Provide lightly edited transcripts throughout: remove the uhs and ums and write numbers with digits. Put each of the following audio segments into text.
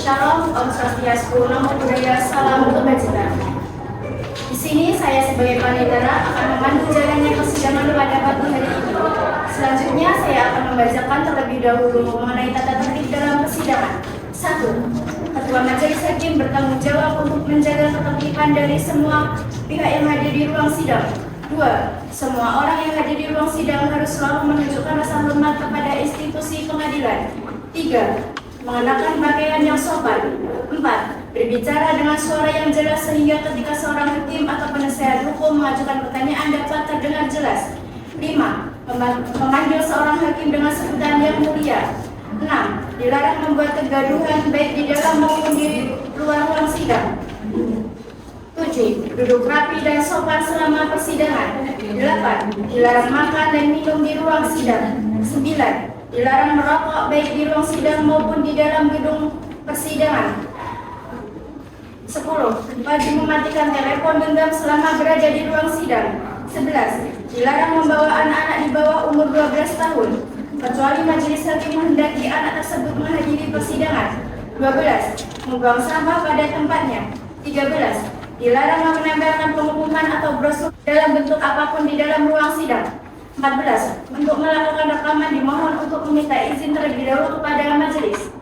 Shalom, Om Swastiastu, Namo Buddhaya, Salam Kebajikan. Di sini saya sebagai panitera akan memandu jalannya persidangan pada pagi hari ini. Selanjutnya saya akan membacakan terlebih dahulu mengenai tata tertib dalam persidangan. 1. Ketua Majelis Hakim bertanggung jawab untuk menjaga ketertiban dari semua pihak yang hadir di ruang sidang. 2. Semua orang yang hadir di ruang sidang harus selalu menunjukkan rasa hormat kepada institusi pengadilan. 3. Mengenakan pakaian yang sopan. 4. Berbicara dengan suara yang jelas sehingga ketika seorang hakim atau penasehat hukum mengajukan pertanyaan dapat terdengar jelas. 5. Memanggil seorang hakim dengan sebutan yang mulia. 6. Dilarang membuat kegaduhan baik di dalam maupun di luar ruang sidang. 7. Duduk rapi dan sopan selama persidangan. 8. Dilarang makan dan minum di ruang sidang. 9. Dilarang merokok baik di ruang sidang maupun di dalam gedung persidangan. 10. Wajib mematikan telepon genggam selama berada di ruang sidang. 11. Dilarang membawa anak-anak di bawah umur 12 tahun, kecuali majelis hakim menghendaki anak tersebut menghadiri persidangan. 12. Membuang sampah pada tempatnya. 13. Dilarang menempelkan pengumuman atau brosur dalam bentuk apapun di dalam ruang sidang. 14. Untuk melakukan rekaman dimohon untuk meminta izin terlebih dahulu kepada majelis.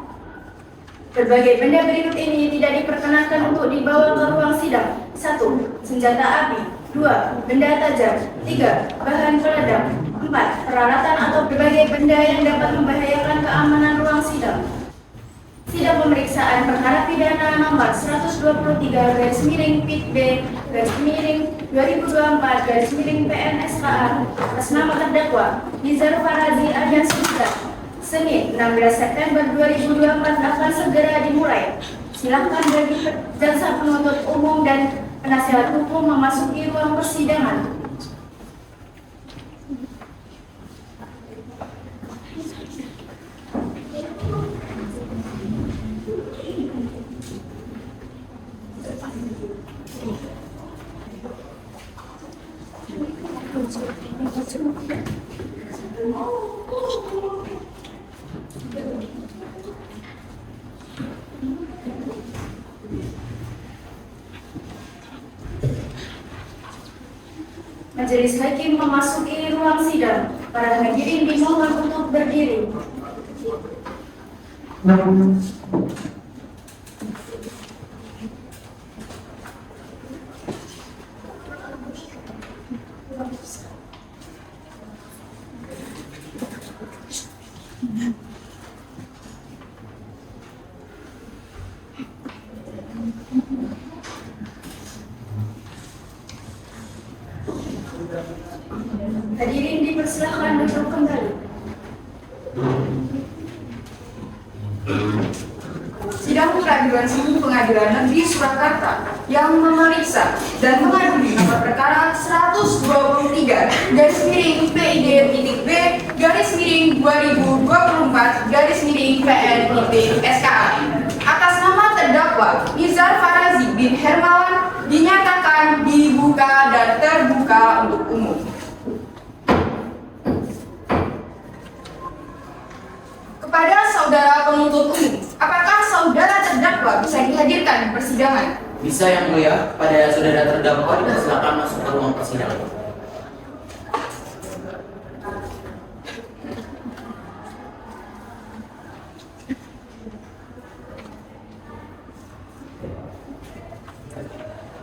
Berbagai benda berikut ini tidak diperkenankan untuk dibawa ke ruang sidang. 1. Senjata api. 2. Benda tajam. 3. Bahan peledak. 4. Peralatan atau berbagai benda yang dapat membahayakan keamanan ruang sidang. Sidang pemeriksaan perkara pidana nomor 123/PIT/2024/PNSKA atas nama terdakwa Nizar Farazi alias Nizar. Senin 16 September 2024 akan segera dimulai. Silakan bagi jaksa penuntut umum dan penasihat hukum memasuki ruang persidangan. Majelis hakim memasuki ruang sidang. Para hadirin dimohon untuk berdiri. Hadirin dipersilakan duduk kembali. Sidang Peradilan Sipil Pengadilan Negeri Surakarta yang memeriksa dan mengadili nomor perkara 123/PID/2024/PN-SKA atas nama terdakwa Nizar Farazi bin Hermawan dinyatakan dibuka dan terbuka untuk umum. Kepada saudara penuntut umum, apakah saudara terdakwa bisa dihadirkan di persidangan? Bisa, Yang Mulia. Pada saudara terdakwa dipersilakan masuk ke ruang persidangan.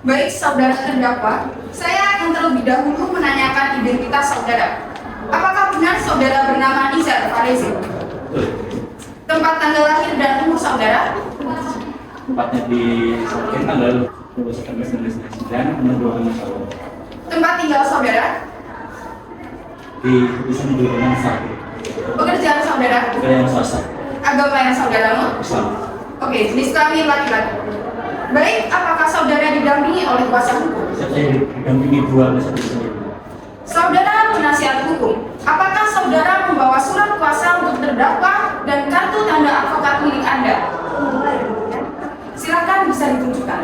Baik saudara terdakwa, saya akan terlebih dahulu menanyakan identitas saudara. Apakah benar saudara bernama Nizar Farazi? Tempat tanggal lahir dan umur saudara? Tempatnya di Sokin tanggal 20 September 1999 umur 26 tahun. Tempat tinggal saudara? Di Dusun Dukungan 1. Pekerjaan saudara? Pekerjaan swasta. Agama yang saudara mau? Islam. Oke, jenis kelamin laki-laki. Baik, apakah saudara didampingi oleh kuasa hukum? Saya didampingi dua penasihat sendiri. Saudara penasihat hukum, apakah saudara membawa surat kuasa untuk terdakwa dan kartu tanda advokat milik Anda? Silakan bisa ditunjukkan.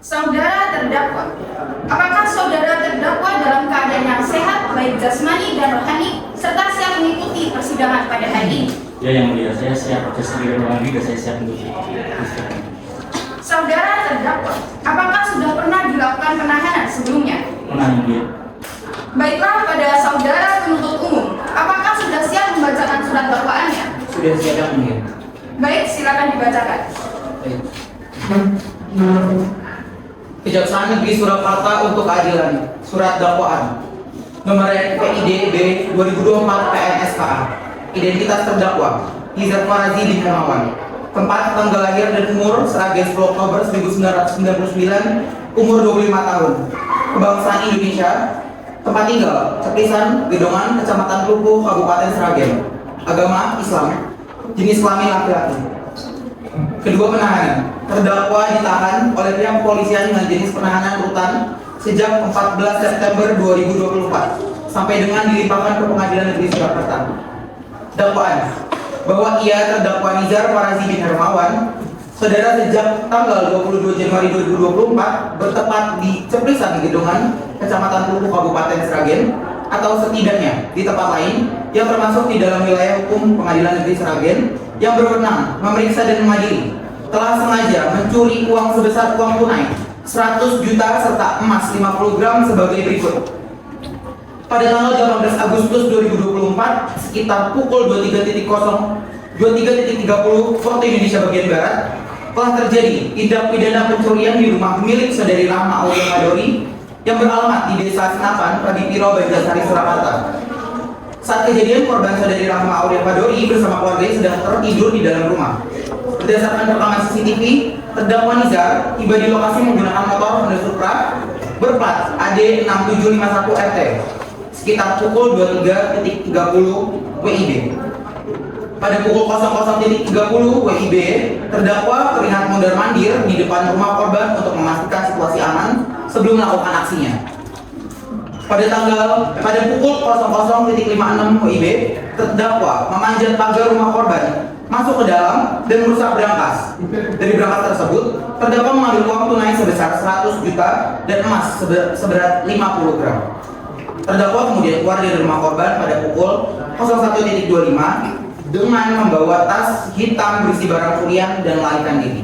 Saudara terdakwa, apakah saudara terdakwa dalam keadaan yang sehat baik jasmani dan rohani serta siap mengikuti persidangan pada hari ini? Ya yang mulia, saya siap jasmani dan rohani dan saya siap untuk persidangan. Saudara terdakwa, apakah sudah pernah dilakukan penahanan sebelumnya? Pernah yang mulia. Baiklah, pada saudara penuntut umum, apakah sudah siap membacakan surat dakwaannya? Sudah siap yang mulia. Baik, silakan dibacakan. Baik. Kejaksaan Negeri Surakarta untuk Keadilan. Surat dakwaan. Nomor PID B 2024 PNSKA. Identitas terdakwa Izar Farazi bin Hermawan. Tempat tanggal lahir dan umur Sragen 10 Oktober 1999. Umur 25 tahun. Kebangsaan Indonesia. Tempat tinggal Cepisan, Gedongan, Kecamatan Klupuh, Kabupaten Sragen. Agama Islam. Jenis kelamin laki-laki. Kedua penahanan. Terdakwa ditahan oleh pihak kepolisian dengan jenis penahanan rutan sejak 14 September 2024 sampai dengan dilimpahkan ke Pengadilan Negeri Surakarta. Dakwaan bahwa ia terdakwa Nizar Farazi bin Hermawan, saudara sejak tanggal 22 Januari 2024 bertepat di Ceplisan Gedongan, Kecamatan Klupuh, Kabupaten Sragen, atau setidaknya di tempat lain yang termasuk di dalam wilayah hukum Pengadilan Negeri Sragen yang berwenang memeriksa dan mengadili, telah sengaja mencuri uang sebesar uang tunai 100 juta serta emas 50 gram sebagai berikut. Pada tanggal 18 Agustus 2024 sekitar pukul 23.30 waktu Indonesia bagian Barat telah terjadi tindak pidana pencurian di rumah milik saudari Rahma Aulia Madori yang beralamat di Desa Senapan, Padipiro, Banjarsari, Surakarta. Saat kejadian, korban saudari Rahma Aulia Madori bersama keluarganya sedang tertidur di dalam rumah. Berdasarkan rekaman CCTV, terdakwa Nizar tiba di lokasi menggunakan motor Honda Supra berplat AD 6751 RT sekitar pukul 23.30 WIB. Pada pukul 00.30 WIB, terdakwa terlihat mondar-mandir di depan rumah korban untuk memastikan situasi aman sebelum melakukan aksinya. Pada pukul 00.56 WIB, terdakwa memanjat pagar rumah korban, masuk ke dalam dan merusak berangkas. Dari berangkas tersebut, terdakwa mengambil uang tunai sebesar 100 juta dan emas seberat 50 gram. Terdakwa kemudian keluar dari rumah korban pada pukul 01.25 dengan membawa tas hitam berisi barang curian dan melarikan diri.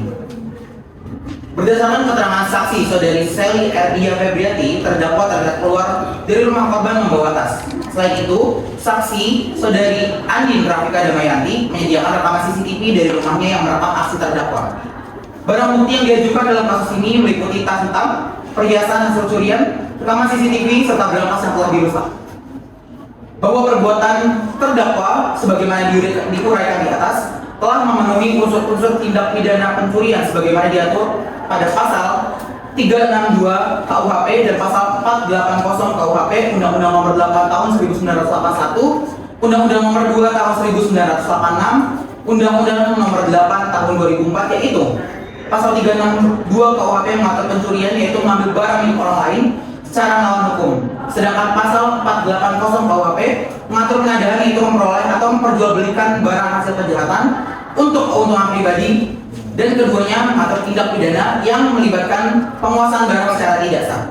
Berdasarkan keterangan saksi saudari Sally Erdia Febriati, terdakwa terlihat keluar dari rumah korban membawa tas. Selain itu, saksi saudari Andin Rafika Damayanti menyediakan rekaman CCTV dari rumahnya yang merekam aksi terdakwa. Barang bukti yang diajukan dalam kasus ini meliputi tas hitam, perhiasan hasil curian, rekaman CCTV serta berangkas yang telah dirusak. Bahwa perbuatan terdakwa sebagaimana diuraikan di atas telah memenuhi unsur-unsur tindak pidana pencurian sebagaimana diatur pada pasal 362 KUHP dan pasal 480 KUHP, Undang-Undang Nomor 8 Tahun 1981, Undang-Undang Nomor 2 Tahun 1986, Undang-Undang Nomor 8 Tahun 2004, yaitu pasal 362 KUHP mengatur pencurian yaitu mengambil barang milik orang lain secara melawan hukum. Sedangkan pasal 480 KUHP mengatur pengadaan yaitu memperoleh atau memperjualbelikan barang hasil kejahatan untuk keuntungan pribadi, dan keduanya mengatur tindak pidana yang melibatkan penguasaan barang secara tidak sah.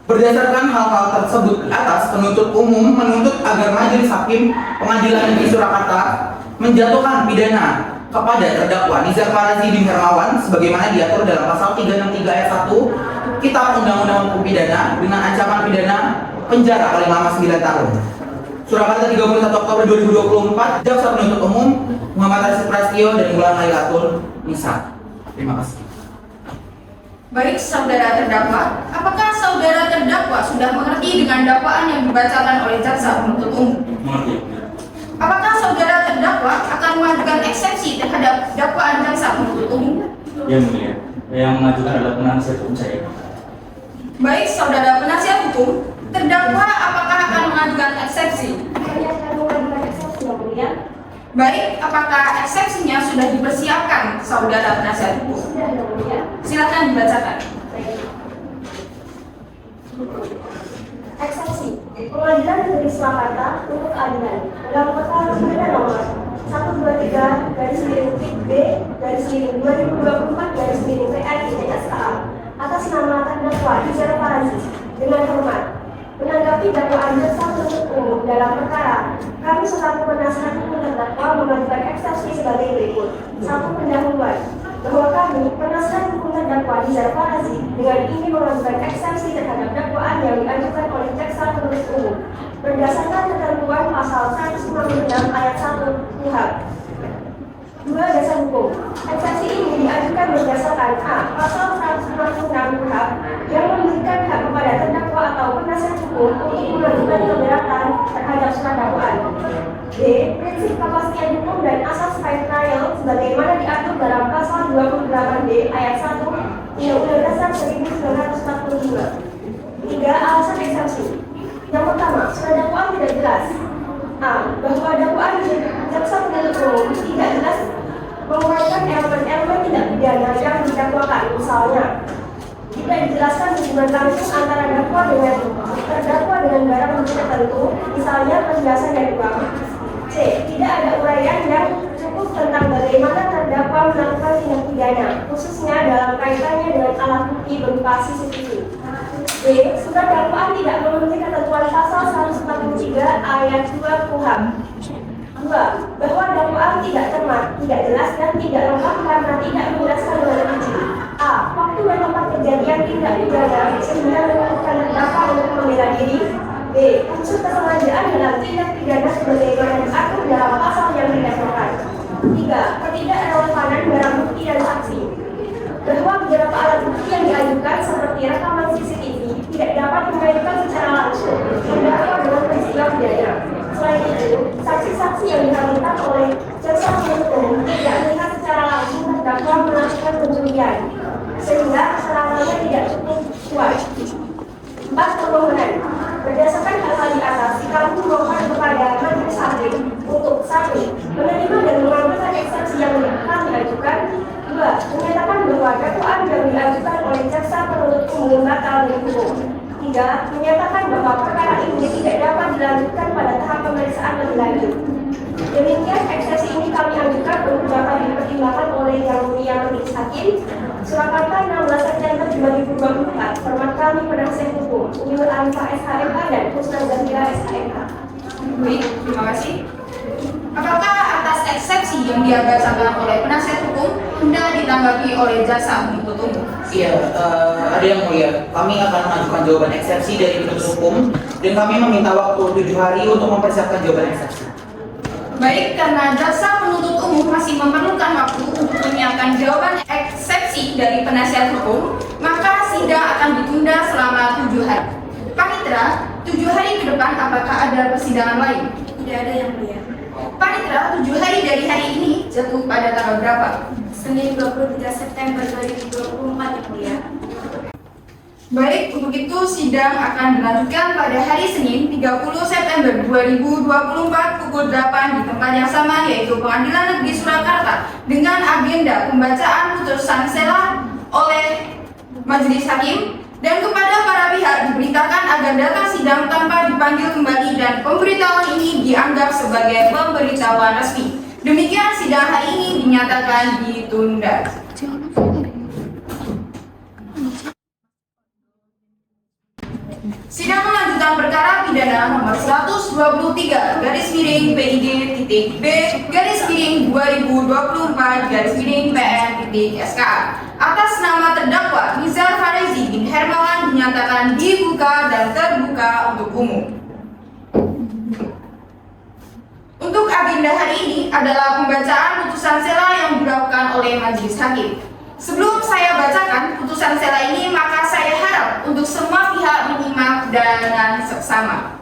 Berdasarkan hal-hal tersebut atas, penuntut umum menuntut agar Majelis Hakim Pengadilan Negeri Surakarta menjatuhkan pidana kepada terdakwa Nizar Farazi bin Hermawan sebagaimana diatur dalam pasal 363 ayat 1 Kitab Undang-Undang Hukum Pidana dengan ancaman pidana penjara paling lama 9 tahun. Surakarta 31 Oktober 2024, Jaksa Penuntut Umum Muhammad Arsyid Prasetyo dan Wulan Lailatul Nisa. Terima kasih. Baik, saudara terdakwa, apakah saudara terdakwa sudah mengerti dengan dakwaan yang dibacakan oleh Jaksa Penuntut Umum? Mengerti. Apakah saudara terdakwa akan mengajukan eksepsi terhadap dakwaan Jaksa Penuntut Umum? Ya mulia. Yang mengajukan adalah penasihat hukum saya. Baik, saudara penasihat hukum, terdakwa apakah akan mengajukan eksepsi? Saya akan mengajukan eksepsi, yang mulia. Baik, apakah eksepsinya sudah dipersiapkan, saudara penasihat hukum? Sudah, yang mulia. Silakan dibacakan. Eksepsi. Pengadilan Negeri Surakarta untuk Keadilan dalam perkara pidana nomor 123/B/2024/PN IDSKA atas nama terdakwa Hizar Farazi dengan hormat. Menanggapi dakwaan jaksa penuntut umum dalam perkara, kami selaku penasihat hukum terdakwa mengajukan eksepsi sebagai berikut. 1. Pendahuluan. Bahwa kami, penasihat hukum terdakwa Hizar Farazi, dengan ini mengajukan eksepsi terhadap dakwaan yang diajukan oleh jaksa penuntut umum berdasarkan ketentuan pasal 166 ayat 1 KUHP. 2. Dasar hukum. Eksepsi ini diajukan berdasarkan A. Pasal 166 KUHP yang memberikan hak kepada terdakwa atau penasihat hukum untuk mengajukan keberatan terhadap surat dakwaan. B. Prinsip kepastian hukum dan asas fair trial sebagaimana diatur dalam pasal 28D ayat 1 Undang-Undang Dasar 1945. 3. Alasan eksepsi. Yang pertama, surat dakwaan tidak jelas. A. Bahwa dakwaan jaksa penuntut umum tidak jelas menguraikan elemen-elemen tindak pidana yang didakwakan. Misalnya, tidak dijelaskan hubungan langsung antara dakwa dengan terdakwa dengan barang bukti tertentu, misalnya perhiasan dan uang. C. Tidak ada uraian yang cukup tentang bagaimana terdakwa melakukan tindak pidana, khususnya dalam kaitannya dengan alat bukti berupa CCTV. D. Surat dakwaan tidak memenuhi ketentuan pasal 143 ayat 2 KUHP. 2. Bahwa dakwaan tidak cermat, tidak jelas, dan tidak lengkap karena tidak menjelaskan dengan rinci. A. Waktu dan tempat kejadian tindak pidana sehingga menyebabkan terdakwa untuk membela diri. B. Unsur kesengajaan dalam tindak pidana sebagaimana diatur dalam pasal yang didasarkan. 3. Ketidakrelevanan barang bukti dan saksi. Bahwa beberapa alat bukti yang diajukan seperti rekaman CCTV tidak dapat mengajukan secara langsung terdakwa dengan peristiwa pidana. Selain itu, saksi-saksi yang dihadirkan oleh jaksa penuntut umum tidak melihat secara langsung terdakwa melakukan pencurian, sehingga keterangannya tidak cukup kuat. 4. Permohonan. Berdasarkan hal di atas, kami memohon kepada majelis hakim untuk 1. Menerima dan mengabulkan eksepsi yang kami ajukan. 2. Menyatakan bahwa dakwaan yang diajukan oleh jaksa penuntut umum batal demi hukum. 3. Menyatakan bahwa perkara ini tidak dapat dilanjutkan pada tahap pemeriksaan lebih lanjut. Demikian eksepsi ini kami ajukan untuk dapat dipertimbangkan oleh Yang Mulia Majelis Hakim. Surakarta 16 September 2024. Hormat kami penasihat hukum Umi Alifah SHMH dan Husna Zahira SHMH. Baik, terima kasih. Apakah atas eksepsi yang dibacakan oleh penasihat hukum hendak ditanggapi oleh jaksa penuntut umum? Iya, ada yang mulia. Kami akan mengajukan jawaban eksepsi dari penuntut hukum dan kami meminta waktu 7 hari untuk mempersiapkan jawaban eksepsi. Baik, karena jaksa penuntut umum masih memerlukan waktu untuk menyiapkan jawaban eksepsi dari penasihat hukum, maka sidang akan ditunda selama 7 hari. Panitera, 7 hari ke depan apakah ada persidangan lain? Tidak ada yang mulia. Panitera, 7 hari dari hari ini jatuh pada tanggal berapa? Senin 23 September 2024 yang mulia. Baik, untuk itu sidang akan dilanjutkan pada hari Senin 30 September 2024 pukul 8 di tempat yang sama, yaitu Pengadilan Negeri Surakarta, dengan agenda pembacaan putusan sela oleh Majelis Hakim, dan kepada para pihak diberitakan agar datang sidang tanpa dipanggil kembali dan pemberitahuan ini dianggap sebagai pemberitahuan resmi. Demikian sidang hari ini dinyatakan ditunda. Sidang lanjutan perkara pidana nomor 123 garis miring PID.B garis miring 2024 garis miring PN.SKA atas nama terdakwa Hizar Farazi bin Hermawan dinyatakan dibuka dan terbuka untuk umum. Untuk agenda hari ini adalah pembacaan putusan sela yang dilakukan oleh Majelis Hakim. Sebelum saya bacakan putusan sela ini, maka saya harap untuk semua pihak menyimak dengan seksama.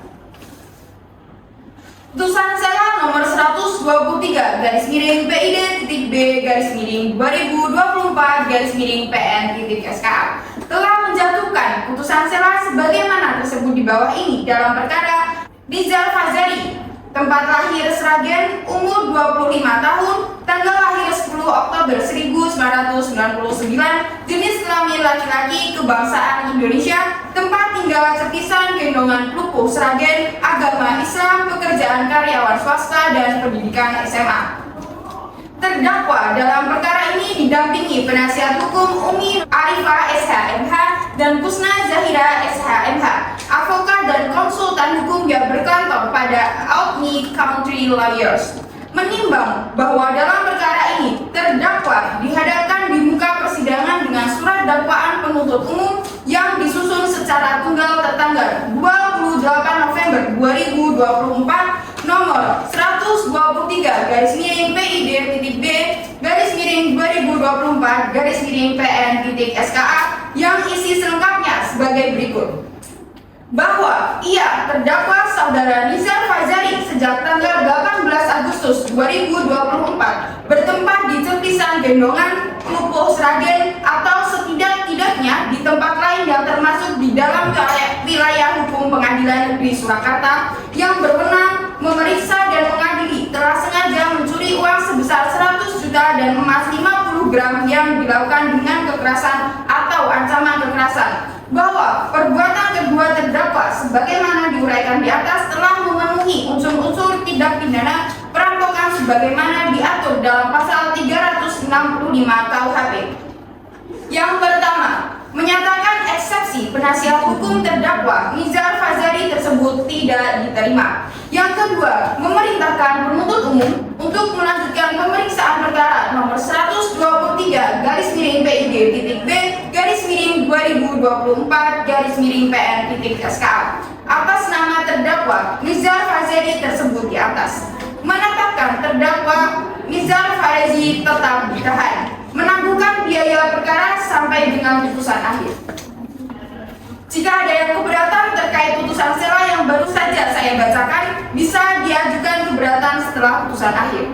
Putusan sela nomor 123 garis miring PID.B garis miring 2024 garis miring PN.SKA telah menjatuhkan putusan sela sebagaimana tersebut di bawah ini dalam perkara Rizal Fazari, tempat lahir Sragen, umur 25 tahun, tanggal lahir 10 Oktober 1999, jenis kelamin laki-laki, kebangsaan Indonesia, tempat tinggal Cepisan, Gendongan Klupuh, Sragen, agama Islam, pekerjaan karyawan swasta, dan pendidikan SMA. Terdakwa dalam perkara ini didampingi penasihat hukum Umi Alifah SHMH pada Albany County Lawyers menimbang bahwa dalam perkara ini terdakwa dihadapkan di muka persidangan dengan surat dakwaan penuntut umum yang disusun secara tunggal tertanggal 28 November 2024 nomor 123-PID-B/2024-PN-SKA yang isi selengkapnya sebagai berikut. Bahwa ia terdakwa saudara Nizar Fazari sejak tanggal 18 Agustus 2024 bertempat di Cepisan Gendongan, Klupo Sragen atau setidak-tidaknya di tempat lain yang termasuk di dalam wilayah hukum Pengadilan Negeri Surakarta yang berwenang memeriksa dan mengadili telah sengaja mencuri uang sebesar 100 juta dan emas 50 gram yang dilakukan dengan kekerasan atau ancaman kekerasan. Bahwa perbuatan kedua terdakwa sebagaimana diuraikan di atas telah memenuhi unsur-unsur tindak pidana perampokan sebagaimana diatur dalam pasal 365 KUHP. Yang pertama, menyatakan eksepsi penasihat hukum terdakwa Nizar Fazari tersebut tidak diterima. Yang kedua, memerintahkan penuntut umum untuk melanjutkan pemeriksaan perkara nomor 123-PID-B/2024-PN-SKA atas nama terdakwa Nizar Fazari tersebut di atas. Menetapkan terdakwa Nizar Fazari tetap ditahan, menangguhkan biaya perkara sampai dengan putusan akhir. Jika ada yang keberatan terkait putusan sela yang baru saja saya bacakan, bisa diajukan keberatan setelah putusan akhir.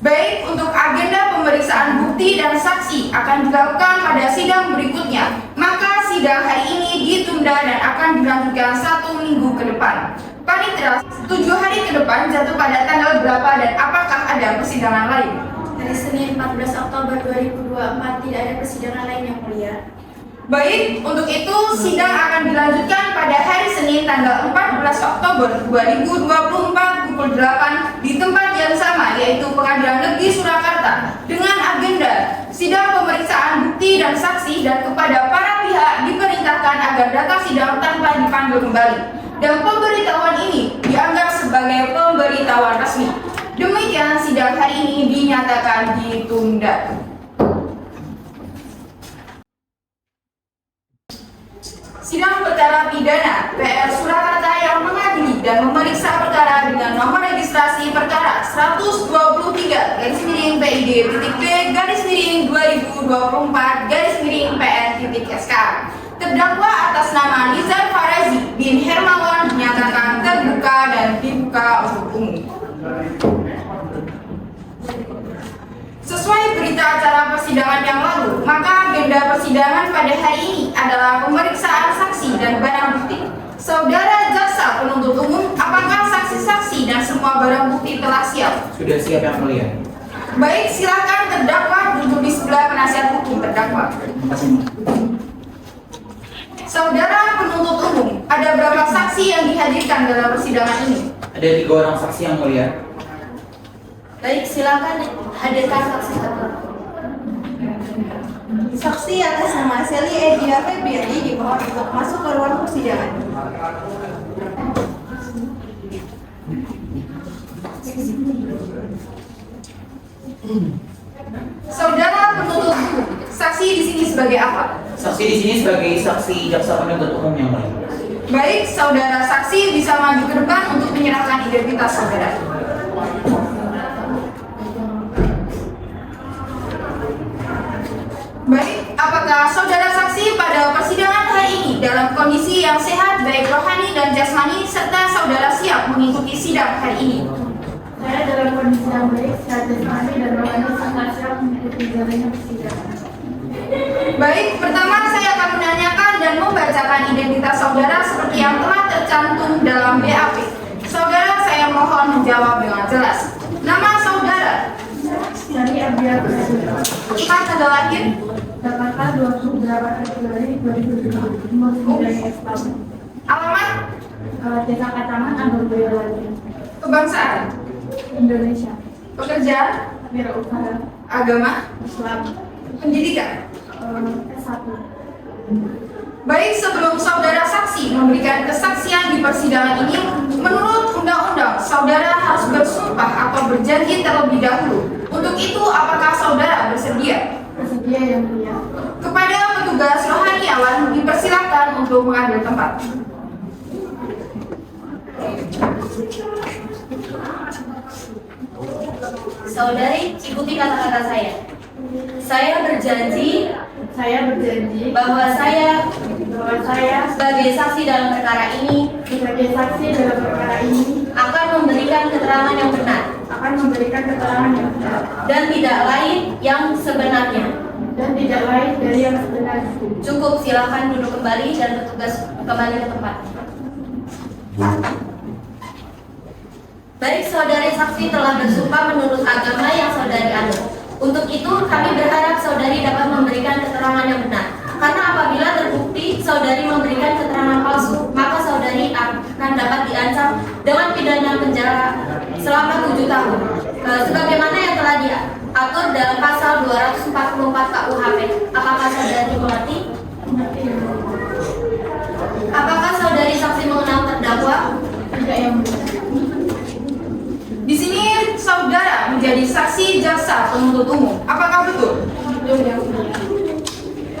Baik, untuk agenda pemeriksaan bukti dan saksi akan dilakukan pada sidang berikutnya, maka sidang hari ini ditunda dan akan dilanjutkan 1 minggu ke depan. Panitera, 7 hari ke depan jatuh pada tanggal berapa dan apakah ada persidangan lain? Hari Senin 14 Oktober 2024 tidak ada persidangan lain yang mulia. Baik, untuk itu sidang akan dilanjutkan pada hari Senin tanggal 14 Oktober 2024 pukul 8 di tempat yang sama, yaitu Pengadilan Negeri Surakarta, dengan agenda sidang pemeriksaan bukti dan saksi, dan kepada para pihak diperintahkan agar datang sidang tanpa dipanggil kembali. Dan pemberitahuan ini dianggap sebagai pemberitahuan resmi. Demikian sidang hari ini dinyatakan ditunda. Sidang perkara pidana PR Surakarta yang mengadili dan memeriksa perkara dengan nomor registrasi perkara 123-PID-B/2024-PN-SKA. Terdakwa atas nama Nizar Farazi bin Hermawan dinyatakan terbuka dan dibuka untuk umum. Sesuai berita acara persidangan yang lalu, maka agenda persidangan pada hari ini adalah pemeriksaan saksi dan barang bukti. Saudara jaksa penuntut umum, apakah saksi-saksi dan semua barang bukti telah siap? Sudah siap yang mulia. Baik, silakan terdakwa duduk di sebelah penasihat hukum terdakwa. Saudara penuntut umum, ada berapa saksi yang dihadirkan dalam persidangan ini? Ada 3 orang saksi yang mulia. Baik, silakan hadirkan saksi satu. Saksi atas nama Sally Edia Febriani dimohon untuk masuk ke ruang persidangan. Saudara penuntut umum, saksi di sini sebagai apa? Saksi di sini sebagai saksi jaksa penuntut umum yang mulia. Baik, saudara saksi bisa maju ke depan untuk menyerahkan identitas saudara. Baik, apakah saudara saksi pada persidangan hari ini dalam kondisi yang sehat baik rohani dan jasmani, serta saudara siap mengikuti sidang hari ini? Saya dalam kondisi yang baik, sehat jasmani dan rohani, sangat siap mengikuti jalannya persidangan. Baik, pertama saya akan menanyakan dan membacakan identitas saudara seperti yang telah tercantum dalam BAP. Saudara, saya mohon menjawab dengan jelas. Nama saudara? Dari Abdia Presiden. Tempat tanggal lahir? Jakarta 28 Februari 2007. Umur 19 tahun. Alamat? Desa Kacaman, Anggur Boyolali. Kebangsaan? Indonesia. Pekerjaan? Wirausaha. Agama? Islam. Pendidikan? S1. Baik, sebelum saudara saksi memberikan kesaksian di persidangan ini, menurut undang-undang, saudara harus bersumpah atau berjanji terlebih dahulu. Untuk itu, apakah saudara bersedia? Bersedia yang mulia. Kepada petugas rohaniawan, dipersilakan untuk mengambil tempat. Saudari, ikuti kata-kata saya. Saya berjanji bahwa saya sebagai saksi dalam perkara ini akan memberikan keterangan yang benar dan tidak lain yang sebenarnya. Cukup, silakan duduk kembali dan petugas kembali ke tempat. Baik, saudari saksi telah bersumpah menurut agama yang saudari anut. Untuk itu, kami berharap saudari dapat memberikan keterangan yang benar. Karena apabila terbukti saudari memberikan keterangan palsu, maka saudari akan dapat diancam dengan pidana penjara selama 7 tahun. Sebagaimana yang telah diatur dalam pasal 244 KUHP. Apakah saudari mengerti? Apakah saudari saksi mengenal terdakwa? Tidak yang mulia. Di sini saudara menjadi saksi jaksa penuntut umum. Apakah betul? Betul yang mulia.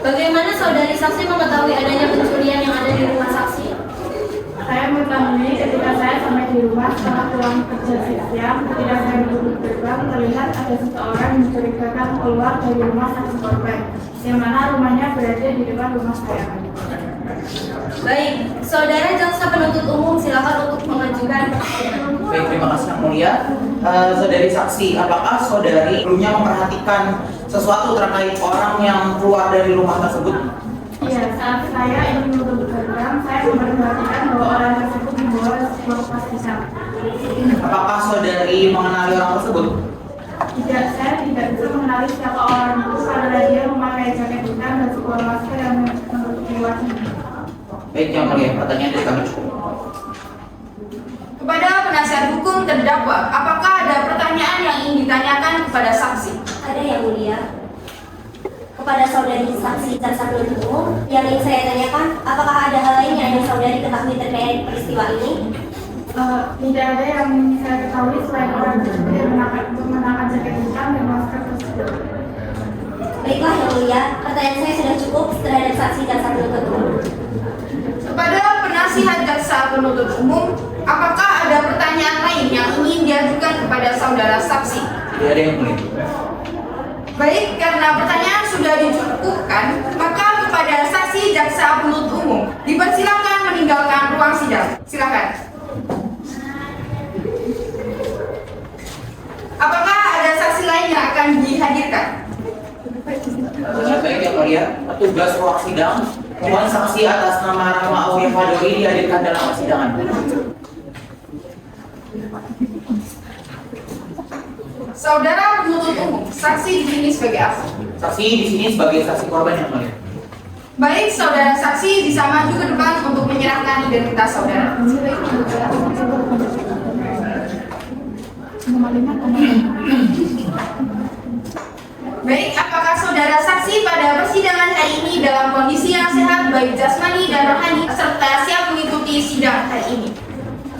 Bagaimana saudari saksi mengetahui adanya pencurian yang ada di rumah saksi? Saya mengetahui ketika saya sampai di rumah setelah pulang kerja siang, ketika saya duduk gerbang terlihat ada seseorang mencurigakan keluar dari rumah saksi korban, yang mana rumahnya berada di depan rumah saya. Baik, saudara jaksa penuntut umum silakan untuk mengajukan. Baik, terima kasih yang mulia. Saudari saksi, apakah saudari sebelumnya memperhatikan sesuatu terkait orang yang keluar dari rumah tersebut? Iya, saat saya ingin menutup gerbang, saya memperhatikan bahwa orang tersebut membawa sebuah kopas pisang. Apakah saudari mengenali orang tersebut? Tidak, saya tidak bisa mengenali siapa orang itu karena dia memakai jaket hitam dan sebuah masker yang menutupi wajahnya. Baik, yang mulia, pertanyaan dari kami cukup. Kepada penasihat hukum terdakwa, apakah ada pertanyaan yang ingin ditanyakan kepada saksi? Ada yang mulia. Kepada saudari saksi jaksa penuntut umum, yang ingin saya tanyakan, apakah ada hal lain yang saudari ketahui terkait peristiwa ini? Tidak ada yang saya ketahui selain orang tersebut yang mengenakan jaket hitam dan masker tersebut. Baiklah yang mulia, pertanyaan saya sudah cukup terhadap saksi jaksa penuntut umum. Kepada penasihat jaksa penuntut umum, apakah ada pertanyaan lain yang ingin diajukan kepada saudara saksi? Tidak ada yang mulia. Baik, karena pertanyaan sudah dicukupkan, maka kepada saksi jaksa penuntut umum dipersilakan meninggalkan ruang sidang. Silakan. Apakah ada saksi lain yang akan dihadirkan? Baik, yang mulia, petugas ruang sidang mohon saksi atas nama Rama Aulia Fadori dihadirkan dalam persidangan. Saudara penuntut umum, saksi di sini sebagai apa? Saksi di sini sebagai saksi korban yang mulia. Baik, saudara saksi bisa maju ke depan untuk menyerahkan identitas saudara. Baik, apakah saudara saksi pada persidangan hari ini dalam kondisi yang sehat baik jasmani dan rohani serta siap mengikuti sidang hari ini?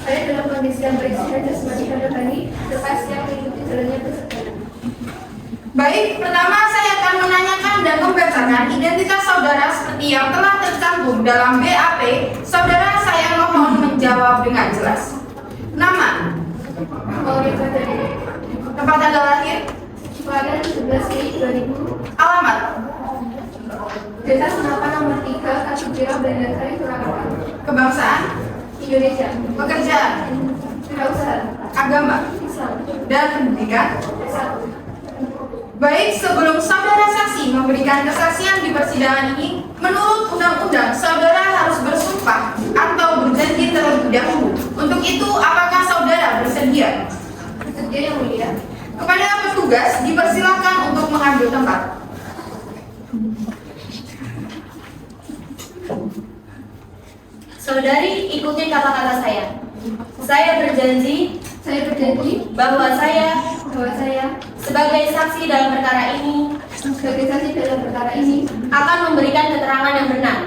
Saya dalam kondisi yang baik sehat jasmani dan rohani, serta siap mengikuti jalannya persidangan. Baik, pertama saya akan menanyakan dan membacakan identitas saudara seperti yang telah tercantum dalam BAP. Saudara saya mohon menjawab dengan jelas. Nama, Aulia Fadori, tempat tanggal lahir, pada 11 Mei 2000, alamat, Desa Senapan nomor 3, Katujiro, Bandarsari, Surakarta, kebangsaan, Indonesia, pekerjaan, wirausaha, agama, Islam, dan pendidikan. S1. Baik, sebelum saudara saksi memberikan kesaksian di persidangan ini, menurut undang-undang saudara harus bersumpah atau berjanji terlebih dahulu. Untuk itu, apakah saudara bersedia? Bersedia yang mulia. Kepada petugas dipersilakan untuk mengambil tempat. Saudari, ikuti kata-kata saya. Saya berjanji bahwa saya sebagai saksi dalam perkara ini sebagai saksi dalam perkara ini akan memberikan keterangan yang benar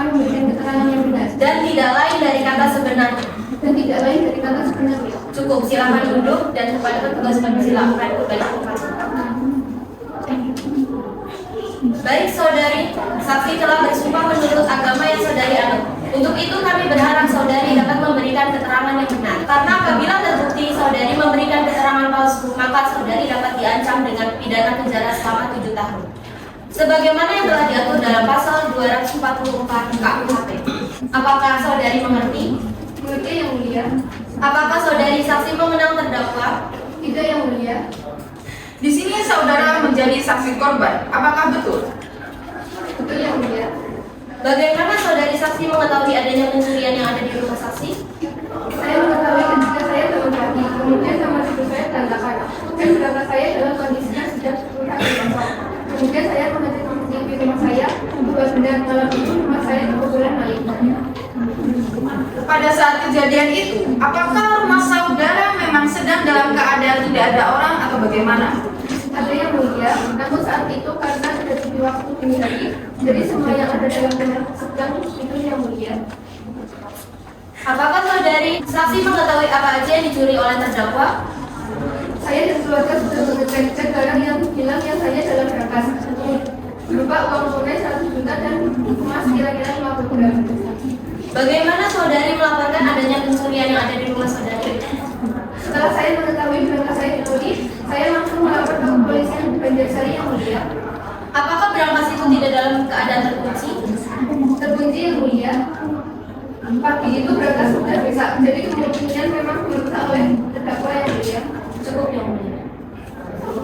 akan memberikan keterangan yang benar dan tidak lain dari kata sebenarnya. dan tidak lain dari kata sebenarnya. Cukup, silakan duduk dan kepada petugas silakan kembali ke tempat. Baik saudari, saksi telah bersumpah menurut agama yang saudari anut. Untuk itu kami berharap saudari dapat memberikan keterangan yang benar. Karena apabila terbukti saudari memberikan keterangan palsu, maka saudari dapat diancam dengan pidana penjara selama 7 tahun. Sebagaimana yang telah diatur dalam pasal 244 KUHP. Apakah saudari mengerti? Mengerti yang mulia? Apakah saudari saksi mengenal terdakwa? Tidak yang mulia. Di sini saudara menjadi saksi korban. Apakah betul? Betul yang mulia. Bagaimana saudari saksi mengetahui adanya pencurian yang ada di rumah saksi? Saya mengetahui ketika saya bangun pagi, kemudian kamar tidur saya berantakan, dan belakang saya dalam kondisi yang sudah terlihat kosong. Kemudian saya mengecek CCTV rumah saya, benar malam itu rumah saya kebetulan maling. Pada saat kejadian itu, apakah rumah saudara memang sedang dalam keadaan tidak ada orang atau bagaimana? Ada yang mulia, namun saat itu karena sudah di waktu dini hari, jadi semua yang ada dalam kamar sedang itu yang mulia. Apakah saudari saksi mengetahui apa aja yang dicuri oleh terdakwa? Saya dan keluarga sudah mengecek barang yang hilang yang hanya dalam berkas berupa uang tunai 1 juta dan emas kira-kira 50 gram. Bagaimana saudari melaporkan adanya pencurian yang ada di rumah saudari? Setelah saya mengetahui berangkas saya dicuri, saya langsung melapor ke kepolisian Banjarsari yang mulia. Apakah berangkas itu tidak dalam keadaan terkunci? Terkunci yang mulia. Pagi itu berangkas sudah rusak, jadi kemungkinan memang dirusak oleh terdakwa yang mulia. Cukup yang mulia.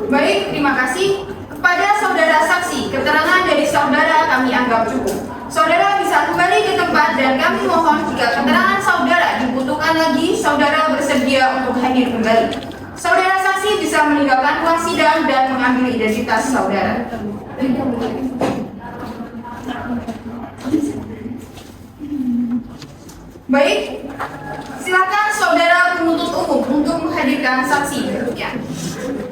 Baik, terima kasih. Kepada saudara saksi, keterangan dari saudara kami anggap cukup. Saudara bisa kembali ke tempat dan kami mohon jika keterangan saudara dibutuhkan lagi, saudara bersedia untuk hadir kembali. Saudara saksi bisa meninggalkan ruang sidang dan mengambil identitas saudara. Baik, silakan saudara penuntut umum untuk menghadirkan saksi berikutnya.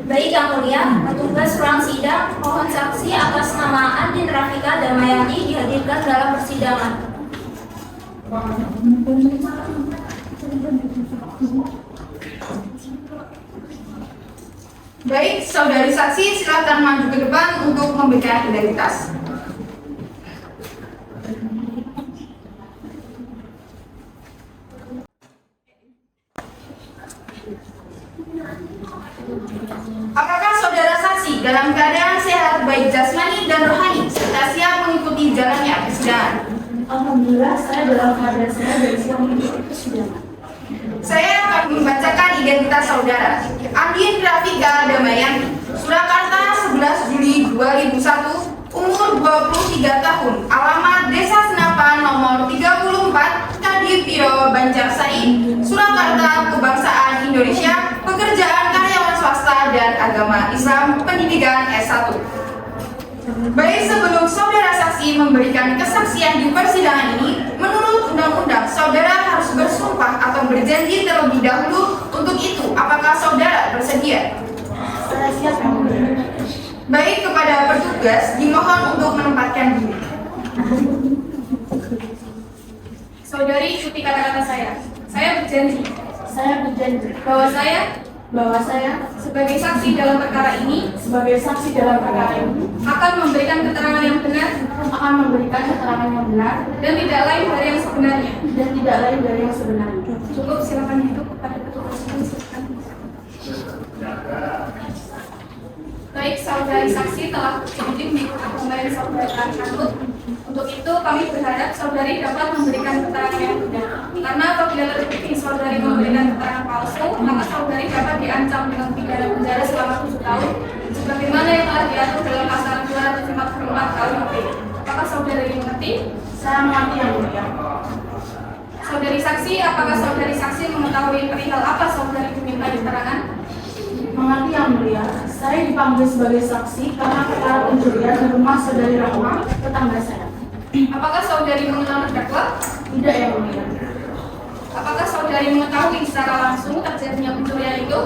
Baik yang mulia, petugas ruang sidang mohon saksi atas nama Andin Rafika Damayati dihadirkan dalam persidangan. Baik, saudari saksi silakan maju ke depan untuk memberikan identitas. Apakah saudara saksi dalam keadaan sehat baik jasmani dan rohani serta siap mengikuti jalannya persidangan? Alhamdulillah, saya dalam keadaan sehat dan siap mengikuti persidangan. Saya akan membacakan identitas saudara. Andin Rafika Damayanti, Surakarta 11 Juli 2001, umur 23 tahun, alamat Desa Senapan nomor 34, Kadipiro, Banjarsari, Surakarta, kebangsaan Indonesia, pekerjaan karyawan swasta dan agama Islam, pendidikan S1. Baik, sebelum saudara saksi memberikan kesaksian di persidangan ini, menurut undang-undang saudara harus bersumpah atau berjanji terlebih dahulu. Untuk itu, apakah saudara bersedia? Saya siap yang mulia. Baik, kepada petugas dimohon untuk menempatkan diri. Saudari ikuti kata-kata saya. Saya berjanji Saya berjanji bahwa saya sebagai saksi dalam perkara ini akan memberikan keterangan yang benar dan tidak lain dari yang sebenarnya. Cukup, silakan duduk kepada petugas. Baik, saudari saksi telah berjanji mengikuti agama yang saudari anut. Untuk itu kami berharap saudari dapat memberikan keterangan yang benar. Karena apabila terbukti saudari memberikan keterangan palsu, maka saudari dapat diancam dengan pidana penjara selama 7 tahun, sebagaimana yang telah diatur dalam pasal 244 KUHP. Apakah saudari mengerti? Saya mengerti yang mulia. Saudari saksi, apakah saudari saksi mengetahui perihal apa saudari diminta keterangan? Mengerti yang mulia. Saya dipanggil sebagai saksi karena perkara pencurian di rumah saudari Rahma, tetangga saya. Apakah saudari mengenal terdakwa? Tidak yang mulia. Apakah saudari mengetahui secara langsung terjadinya pencurian itu?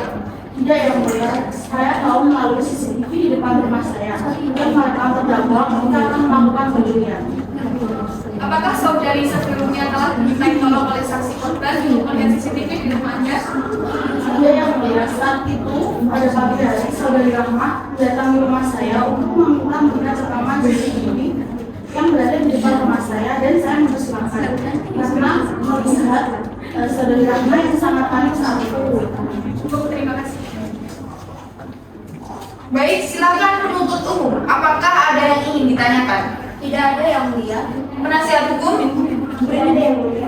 Tidak yang mulia. Saya tahu melalui CCTV di depan rumah saya dan merekam terdakwa ketika akan melakukan pencurian. Apakah apakah saudari sebelumnya telah dimintai tolong oleh saksi korban untuk melihat CCTV di rumahnya? Iya yang mulia, saat itu pada pagi hari saudari Rahma datang ke rumah saya untuk meminta melihat rekaman CCTV yang berada di depan rumah saya dan saya mempersilahkan karena melihat saudari Rahma yang sangat panik saat itu. Cukup, terima kasih. Baik, silakan penuntut umum. Apakah ada yang ingin ditanyakan? Tidak ada yang mulia. Penasihat hukum? Tidak ada yang mulia.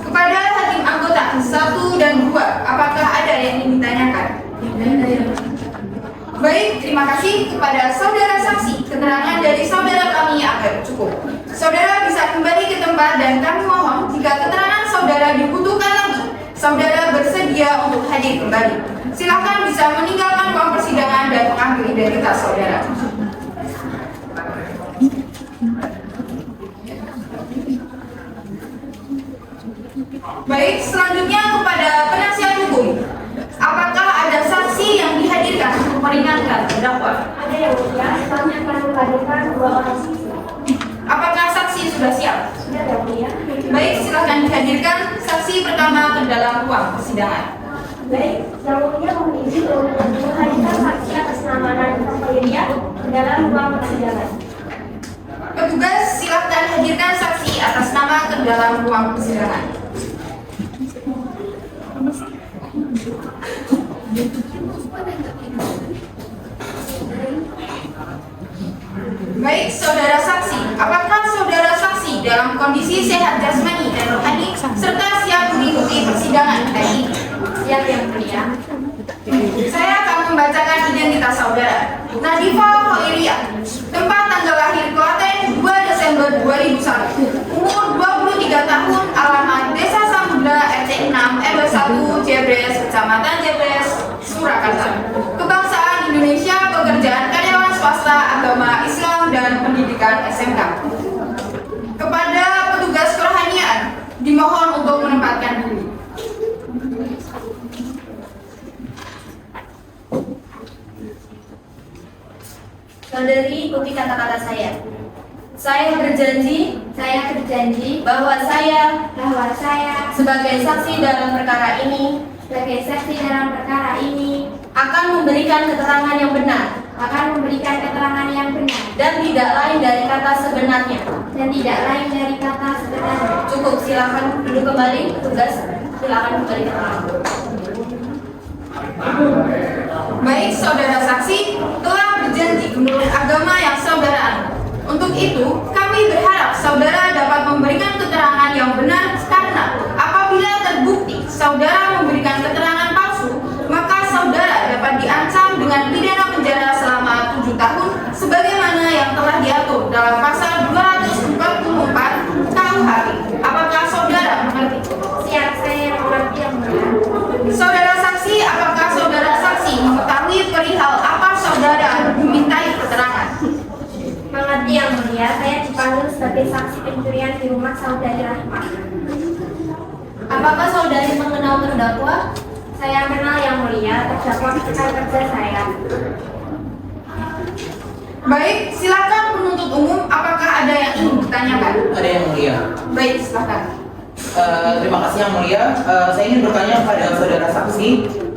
Kepada hakim anggota 1 dan 2, apakah ada yang ingin ditanyakan? Baik, terima kasih kepada saudara saksi. Keterangan dari saudara kami akan cukup. Saudara bisa kembali ke tempat dan kami mohon jika keterangan saudara dibutuhkan lagi, saudara bersedia untuk hadir kembali. Silakan bisa meninggalkan ruang persidangan dan mengambil identitas saudara. Baik, selanjutnya kepada penasihat hukum. Apakah ada saksi yang dihadirkan untuk meringankan terdakwa? Ada yang mulia, kami akan menghadirkan 2 orang saksi. Apakah saksi sudah siap? Sudah yang mulia. Baik, silakan dihadirkan saksi pertama ke dalam ruang persidangan. Baik, yang mulia mohon izin untuk menghadirkan saksi atas nama Nadifah Khairiyah ke dalam ruang persidangan. Petugas, silakan hadirkan saksi atas nama ke dalam ruang persidangan. Baik, saudara saksi, apakah saudara saksi dalam kondisi sehat jasmani dan rohani serta siap mengikuti persidangan hari ini? Siap yang mulia. Saya akan membacakan identitas saudara. Nadifah Khairiyah, tempat tanggal lahir Klaten 2 Desember 2001, umur 23 tahun, alamat Desa Samudra RT 6 RW 1 Jebres, Kecamatan Jebres, Surakarta. Kebangsaan Indonesia, pekerjaan karyawan swasta, agama Islam dan pendidikan SMK. Kepada petugas kerohanian, dimohon untuk menempatkan diri. Saudari, ikuti kata-kata saya. Saya berjanji bahwa saya sebagai saksi dalam perkara ini akan memberikan keterangan yang benar dan tidak lain dari kata sebenarnya. Cukup, silakan duduk kembali. Petugas, silakan kembali ke tempat. Baik, saudara saksi telah berjanji menurut agama yang saudara anut. Untuk itu, kami berharap saudara dapat memberikan keterangan yang benar karena apabila terbukti saudara memberikan keterangan palsu, maka saudara dapat diancam dengan pidana penjara selama 7 tahun sebagaimana yang telah diatur dalam pasal 244 KUHP. Apakah saudara mengerti? Siap, saya mengerti yang mulia. Saudara saksi, apakah saudara saksi mengetahui perihal apa saudara dimintai keterangan? Mengerti yang mulia, saya dipanggil sebagai saksi pencurian di rumah saudari Rahma. Apakah saudari mengenal terdakwa? Saya kenal yang mulia, terdakwa rekan kerja saya. Baik, silakan penuntut umum, apakah ada yang ingin ditanyakan? Ada yang mulia. Baik, silakan. Terima kasih yang mulia. Saya ingin bertanya kepada saudara saksi,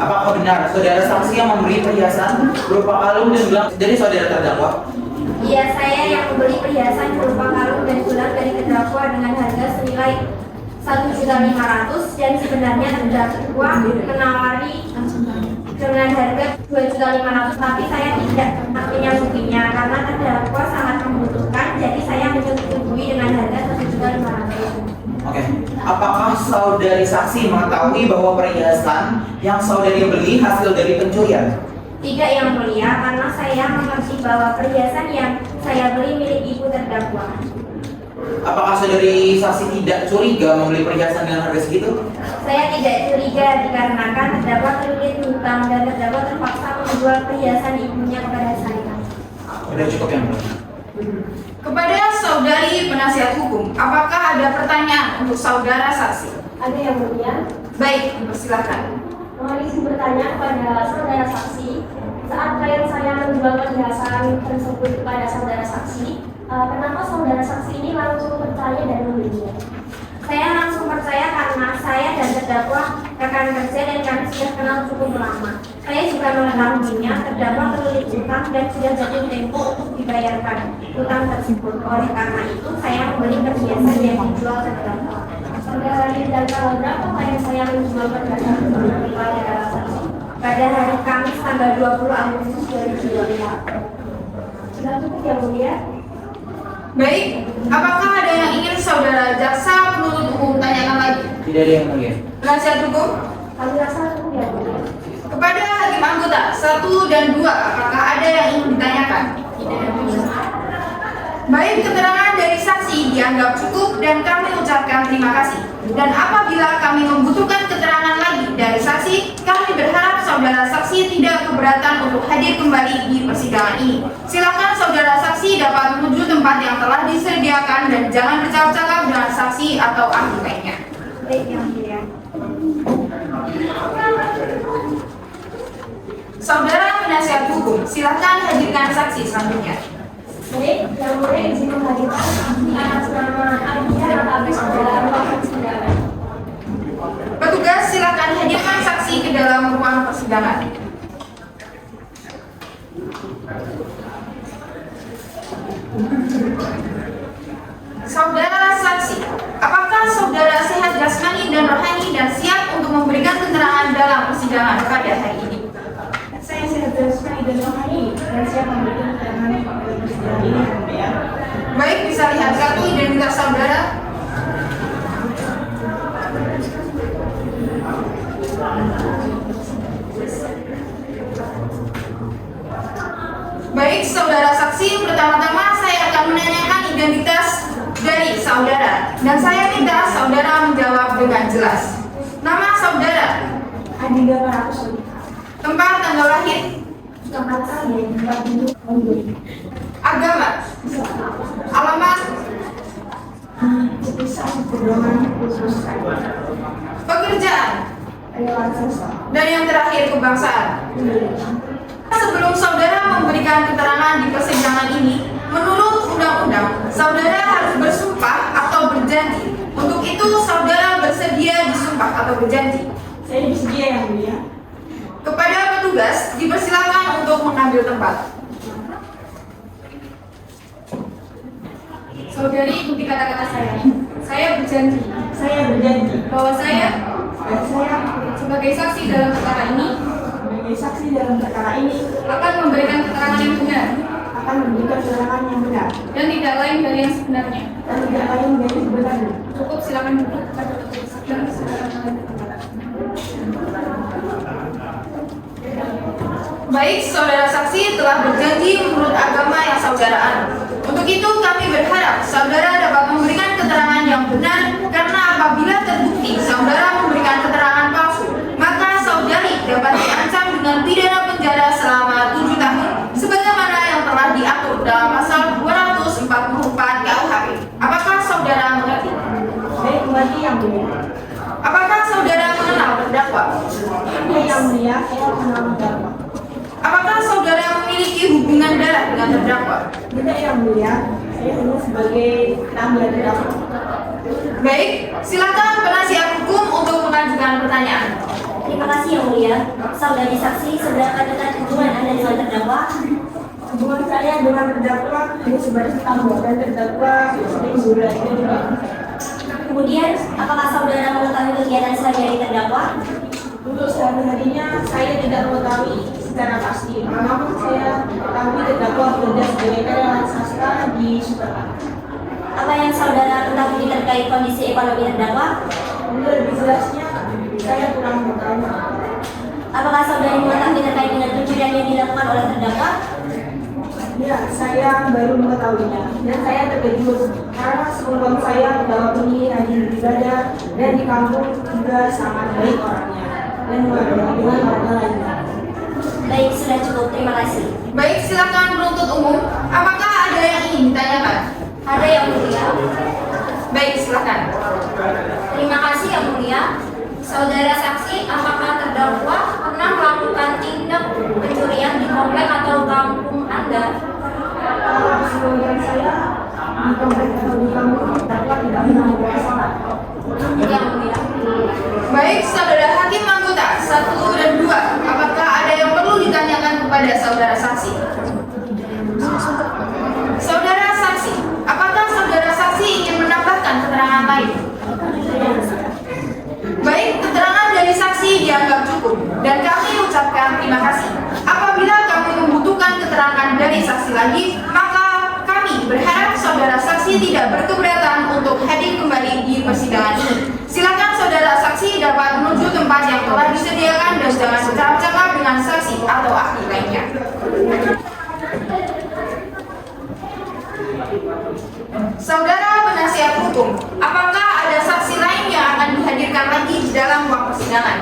apakah benar saudara saksi yang memberi perhiasan berupa kalung dan gelang dari saudara terdakwa? Iya, saya yang membeli perhiasan berupa kalung dan gelang dari terdakwa dengan harga senilai 1.500.000 dan sebenarnya terdakwa menawari dengan harga 2.500.000, tapi saya tidak menyanggupinya karena terdakwa sangat membutuhkan, jadi saya menyetujui dengan harga 1.500.000. Oke. Apakah saudari saksi mengetahui bahwa perhiasan yang saudari beli hasil dari pencurian? Tidak yang mulia, karena saya mengerti bahwa perhiasan yang saya beli milik ibu terdakwa. Apakah saudari saksi tidak curiga membeli perhiasan dengan harga segitu? Saya tidak curiga dikarenakan terdakwa terlilit hutang dan terdakwa terpaksa menjual perhiasan ibunya kepada saya. Sudah cukup yang mulia. Kepada saudari penasihat hukum, apakah ada pertanyaan untuk saudara saksi? Ada yang mulia. Baik, dipersilakan. Mohon izin bertanya kepada saudara saksi, saat klien saya menjual perhiasan tersebut kepada saudara saksi, Kenapa saudara saksi ini langsung percaya dan membelinya? Saya langsung percaya karena saya dan terdakwa rekan kerja dan kami sudah kenal cukup lama. Saya juga mengetahuinya terdakwa terlilit utang dan sudah jatuh tempo untuk dibayarkan utang tersebut. Oleh karena itu, saya membeli perhiasan yang dijual terdakwa. Saudara dan tanggal berapa yang saya menjual perhiasan kepada saksi? Pada hari Kamis tanggal 20 Agustus 2025. Sudah cukup ya mulia? Baik, apakah ada yang ingin saudara jaksa penuntut umum tanyakan lagi? Tidak ada yang mulia. Penasihat hukum? Kami rasa cukup ya mulia. Kepada hakim anggota 1 dan 2, apakah ada yang ingin ditanyakan? Baik, keterangan dari saksi dianggap cukup dan kami ucapkan terima kasih. Dan apabila kami membutuhkan keterangan lagi dari saksi, kami berharap saudara saksi tidak keberatan untuk hadir kembali di persidangan ini. Silakan saudara saksi dapat menuju tempat yang telah disediakan dan jangan bercakap-cakap dengan saksi atau ahli lainnya. Baik, yang mulia. Saudara penasihat hukum, silakan hadirkan saksi selanjutnya. Baik, yang mulia izin menghadirkan saksi atas nama Adia Habis dalam ruang persidangan. Petugas silakan hadirkan saksi ke dalam ruang persidangan. Saudara saksi, apakah saudara sehat jasmani dan rohani dan siap untuk memberikan keterangan dalam persidangan pada hari ini? Saya sehat jasmani dan rohani dan siap memberikan keterangan pada persidangan ini, ya. Baik, bisa lihat kartu identitas saudara. Baik, saudara saksi, pertama-tama saya akan menanyakan identitas dari saudara dan saya minta saudara menjawab dengan jelas. Nama saudara, Adinda Parakusudi. tempat tanggal lahir, Tempat saya di tempat duduk Onggul. agama, alamat, Sepisah pedoman khusus pekerjaan, Relawan sosial dan yang terakhir kebangsaan. Indonesia. Sebelum saudara memberikan keterangan di persidangan ini, menurut undang-undang, saudara harus bersumpah atau berjanji. Untuk itu, saudara bersedia disumpah atau berjanji. Saya bersedia yang mulia. Kepada petugas, dipersilakan untuk mengambil tempat. Saudari ikuti kata-kata saya. Saya berjanji Saya berjanji bahwa saya dan saya sebagai saksi dalam perkara ini sebagai saksi dalam perkara ini akan memberikan keterangan yang benar akan memberikan keterangan yang benar dan tidak lain dari yang sebenarnya. dan tidak lain dari sebenarnya. Cukup silakan duduk kepada petugas dan silakan mengambil tempat. Baik, saudara saksi telah berjanji menurut agama yang saudara anut. Untuk itu, kami berharap saudara dapat memberikan keterangan yang benar karena apabila terbukti saudara memberikan keterangan palsu, maka saudari dapat diancam dengan pidana penjara selama 7 tahun sebagaimana yang telah diatur dalam pasal 244 KUHP. Apakah saudara mengerti? Baik, mengerti yang mulia. Apakah saudara mengenal terdakwa? Baik yang mulia, saya mengenal terdakwa. Apakah saudara memiliki hubungan darah dengan terdakwa? Tidak yang mulia, saya hanya sebagai tambah terdakwa. Baik, silakan penasihat hukum untuk mengajukan pertanyaan. Terima kasih yang mulia. Saudari saksi, seberapa dekat hubungan Anda dengan terdakwa? Hubungan saya dengan terdakwa hanya sebatas tambah dan terdakwa sering berbeda juga. Kemudian, apakah saudara mengetahui kegiatan sehari-hari terdakwa? Untuk sehari-harinya saya tidak mengetahui secara pasti, namun saya ketahui terdakwa bekerja sebagai karyawan swasta di supermarket. Apa yang saudara ketahui terkait kondisi ekonomi terdakwa? Untuk lebih jelasnya, saya kurang mengetahui. Apakah saudari mengetahui terkait dengan pencurian yang dilakukan oleh terdakwa? Ya, saya baru mengetahuinya dan saya terkejut karena sebelum saya terdakwa ini rajin beribadah dan di kampung juga sangat baik orangnya dan dengan warga lainnya. Baik, sudah cukup. Terima kasih. Baik, silakan penuntut umum. Apakah ada yang ingin ditanyakan? Ada yang mulia. Baik, silakan. Terima kasih yang mulia. Saudara saksi, apakah terdakwa pernah melakukan tindak pencurian di komplek atau kampung Anda? menurut saya di kompleks atau di kampus terdakwa tidak pernah membawa sholat. Yang mulia. Baik, saudara hakim anggota 1 dan 2, apakah ada yang perlu ditanyakan kepada saudara saksi? Saudara saksi, apakah saudara saksi ingin menambahkan keterangan lain? Baik, keterangan dari saksi dianggap cukup dan kami ucapkan terima kasih. Apabila kami membutuhkan keterangan dari saksi lagi, maka kami berharap saudara saksi tidak berkeberatan untuk hadir kembali di persidangan ini. Silakan saudara saksi dapat menuju tempat yang telah disediakan dan jangan bercakap-cakap dengan saksi atau ahli lainnya. Saudara penasihat hukum, apakah ada saksi lain yang akan dihadirkan lagi di dalam ruang persidangan?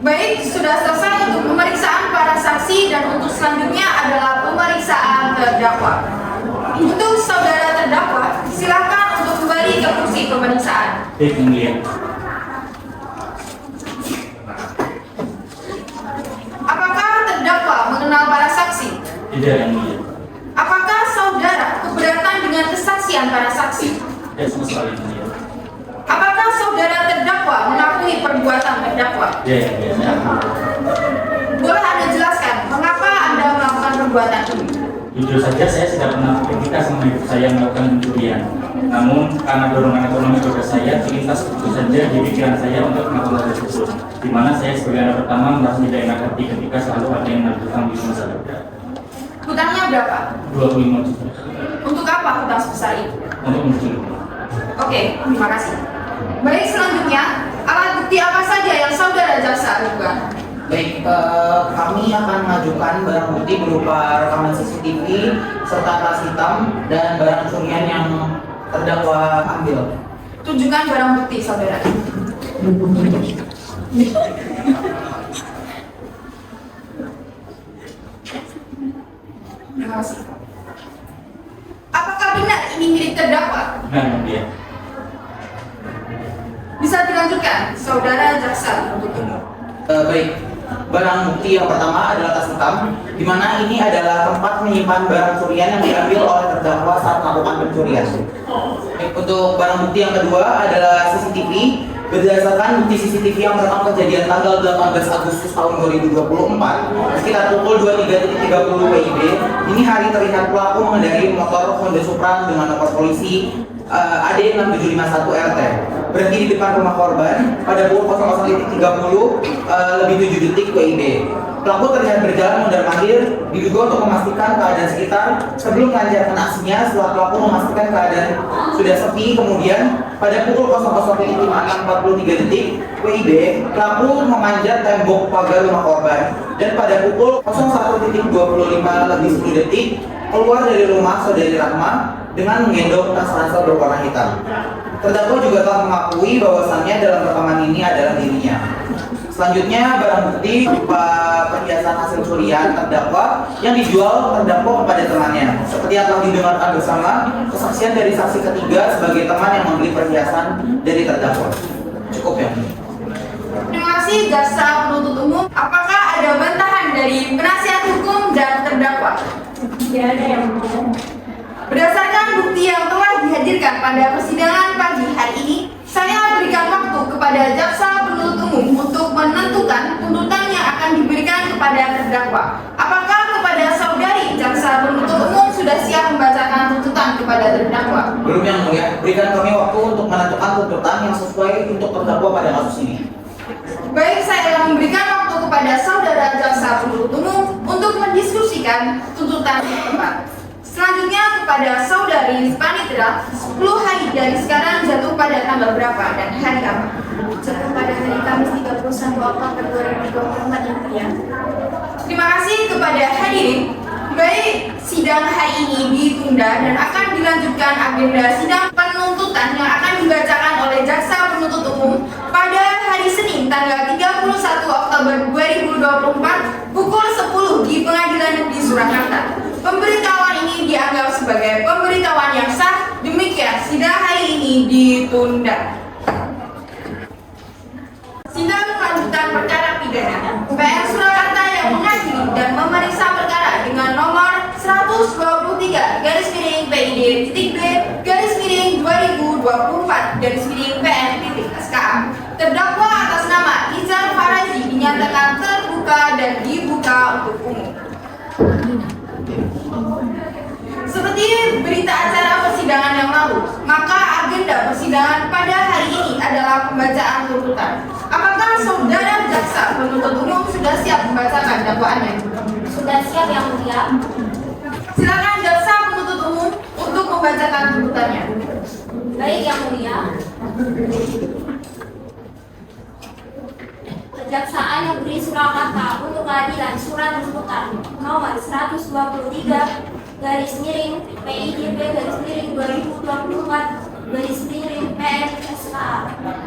Baik, sudah selesai untuk pemeriksaan para saksi dan untuk selanjutnya adalah pemeriksaan terdakwa. Untuk saudara terdakwa, silakan untuk kembali ke kursi pemeriksaan. Baik, Yang Mulia. Apakah terdakwa mengenal para saksi? Tidak, Yang Mulia. Apakah saudara keberatan dengan kesaksian para saksi? Tidak sama sekali, Yang Mulia. Apakah saudara terdakwa mengakui perbuatan terdakwa? Ya, Yang Mulia, saya akui. Boleh Anda jelaskan mengapa Anda melakukan perbuatan ini? Jujur saja saya tidak pernah ketika sama ibu saya melakukan pencurian. Namun karena dorongan ekonomi keluarga saya, terlintas begitu saja di pikiran saya untuk melakukan hal tersebut. Di mana saya sebagai anak pertama merasa tidak enak hati ketika selalu ada yang menghutang di masa depan. Hutangnya berapa? 25 juta Untuk apa hutang sebesar itu? untuk menculik. Oke, terima kasih. Baik, selanjutnya, alat bukti apa saja yang saudara jaksa lakukan? Baik, kami akan mengajukan barang bukti berupa rekaman CCTV serta tas hitam dan barang curian yang terdakwa ambil. Tunjukkan barang bukti saudara. Terima kasih. Apakah benar ini milik terdakwa? Benar, Yang Mulia. Bisa dilanjutkan, saudara jaksa penuntut umum. Baik, barang bukti yang pertama adalah tas hitam, di mana ini adalah tempat menyimpan barang curian yang diambil oleh terdakwa saat melakukan pencurian. Baik, untuk barang bukti yang kedua adalah CCTV. Berdasarkan bukti CCTV yang merekam kejadian tanggal 18 Agustus tahun 2024 sekitar pukul 23.30 WIB, ini hari terlihat pelaku mengendarai motor Honda Supra dengan nomor polisi AD6751 RT berhenti di depan rumah korban pada pukul 00.30 lebih 7 detik WIB. Pelaku terlihat berjalan mondar-mandir diduga untuk memastikan keadaan sekitar sebelum melancarkan aksinya. Setelah pelaku memastikan keadaan sudah sepi, kemudian pada pukul 00.5643 detik WIB, pelaku memanjat tembok pagar rumah korban dan pada pukul 01.25 lebih 10 detik keluar dari rumah saudari Rahma dengan menggendong tas ransel berwarna hitam. Terdakwa juga telah mengakui bahwasannya dalam rekaman ini adalah dirinya. Selanjutnya barang bukti berupa perhiasan hasil curian terdakwa yang dijual terdakwa kepada temannya. Seperti yang telah didengarkan bersama, kesaksian dari saksi ketiga sebagai teman yang membeli perhiasan dari terdakwa. Cukup ya. Terima kasih jaksa penuntut umum. Apakah ada bantahan dari penasihat hukum dan terdakwa? Tidak ada yang mulia. Berdasarkan bukti yang telah dihadirkan pada persidangan pagi hari ini, saya berikan waktu kepada jaksa penuntut umum untuk menentukan tuntutan yang akan diberikan kepada terdakwa. Apakah kepada saudari jaksa penuntut umum sudah siap membacakan tuntutan kepada terdakwa? Belum yang mulia, berikan kami waktu untuk menentukan tuntutan yang sesuai untuk terdakwa pada kasus ini. Baik, saya akan memberikan waktu kepada saudara jaksa penuntut umum untuk mendiskusikan tuntutan yang tepat. Selanjutnya kepada saudari Panitra, 10 hari dari sekarang jatuh pada tanggal berapa dan hari apa? Jatuh pada hari Kamis 31 Oktober 2024 yang mulia. Terima kasih kepada hadirin. Baik, sidang hari ini ditunda dan akan dilanjutkan agenda sidang penuntutan yang akan dibacakan oleh jaksa penuntut umum pada hari Senin tanggal 31 Oktober 2024 pukul 10 di Pengadilan Negeri Surakarta. Pemberitahuan ini dianggap sebagai pemberitahuan yang sah. Demikian sidang hari ini ditunda. Sidang lanjutan perkara pidana PN Surakarta yang mengadili dan memeriksa perkara dengan 2024/PN-SKA. Terdakwa atas nama Izar Farazi dinyatakan terbuka dan dibuka untuk umum. Seperti berita acara persidangan yang lalu, maka agenda persidangan pada hari ini adalah pembacaan tuntutan. Apakah saudara jaksa penuntut umum sudah siap membacakan dakwaannya? Sudah siap Yang Mulia. Silakan jaksa penuntut umum untuk membacakan tuntutannya. Baik Yang Mulia. Kejaksaan Negeri Surakarta untuk Keadilan Surat Tuntutan nomor 123/PIDP/2024/PN-SKA.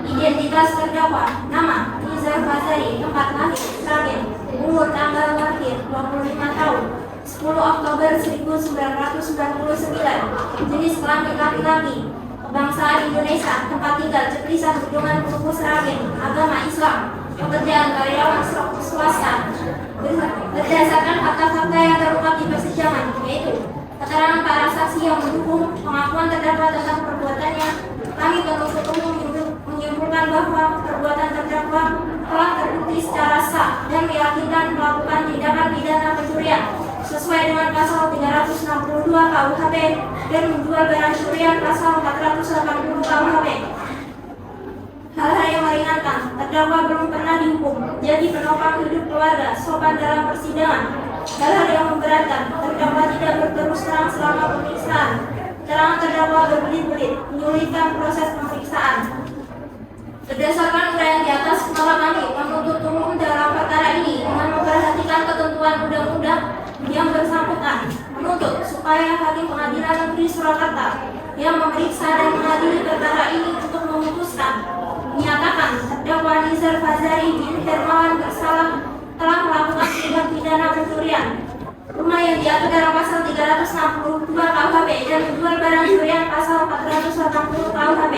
Identitas terdakwa: nama Izar Farazi, tempat lahir Sragen, umur tanggal lahir 25 tahun 10 Oktober 1999, jenis kelamin laki-laki, kebangsaan Indonesia, tempat tinggal Ceplisan, Bendungan Kuku Sragen, agama Islam, pekerjaan karyawan swasta. Berdasarkan fakta-fakta yang terungkap di persidangan, yaitu keterangan para saksi yang mendukung pengakuan terdakwa tentang perbuatannya, kami penuntut umum menyimpulkan bahwa perbuatan terdakwa telah terbukti secara sah dan meyakinkan melakukan tindakan pidana pencurian sesuai dengan pasal 362 KUHP dan menjual barang curian pasal 480 KUHP. Hal-hal yang meringankan, terdakwa belum pernah dihukum, jadi penopang hidup keluarga, sopan dalam persidangan. Hal-hal yang memberatkan, terdakwa tidak berterus terang selama pemeriksaan. Keterangan terdakwa berbelit-belit, menyulitkan proses pemeriksaan. Berdasarkan uraian di atas, maka kami penuntut umum dalam perkara ini dengan memperhatikan ketentuan undang-undang yang bersangkutan, menuntut supaya Hakim Pengadilan Negeri Surakarta yang memeriksa dan mengadili perkara ini untuk memutuskan menyatakan terdakwa Izar Farazi bin Hermawan bersalah telah melakukan tindak pidana pencurian rumah yang diatur dalam pasal 362 KUHP dan menjual barang curian pasal 480 KUHP,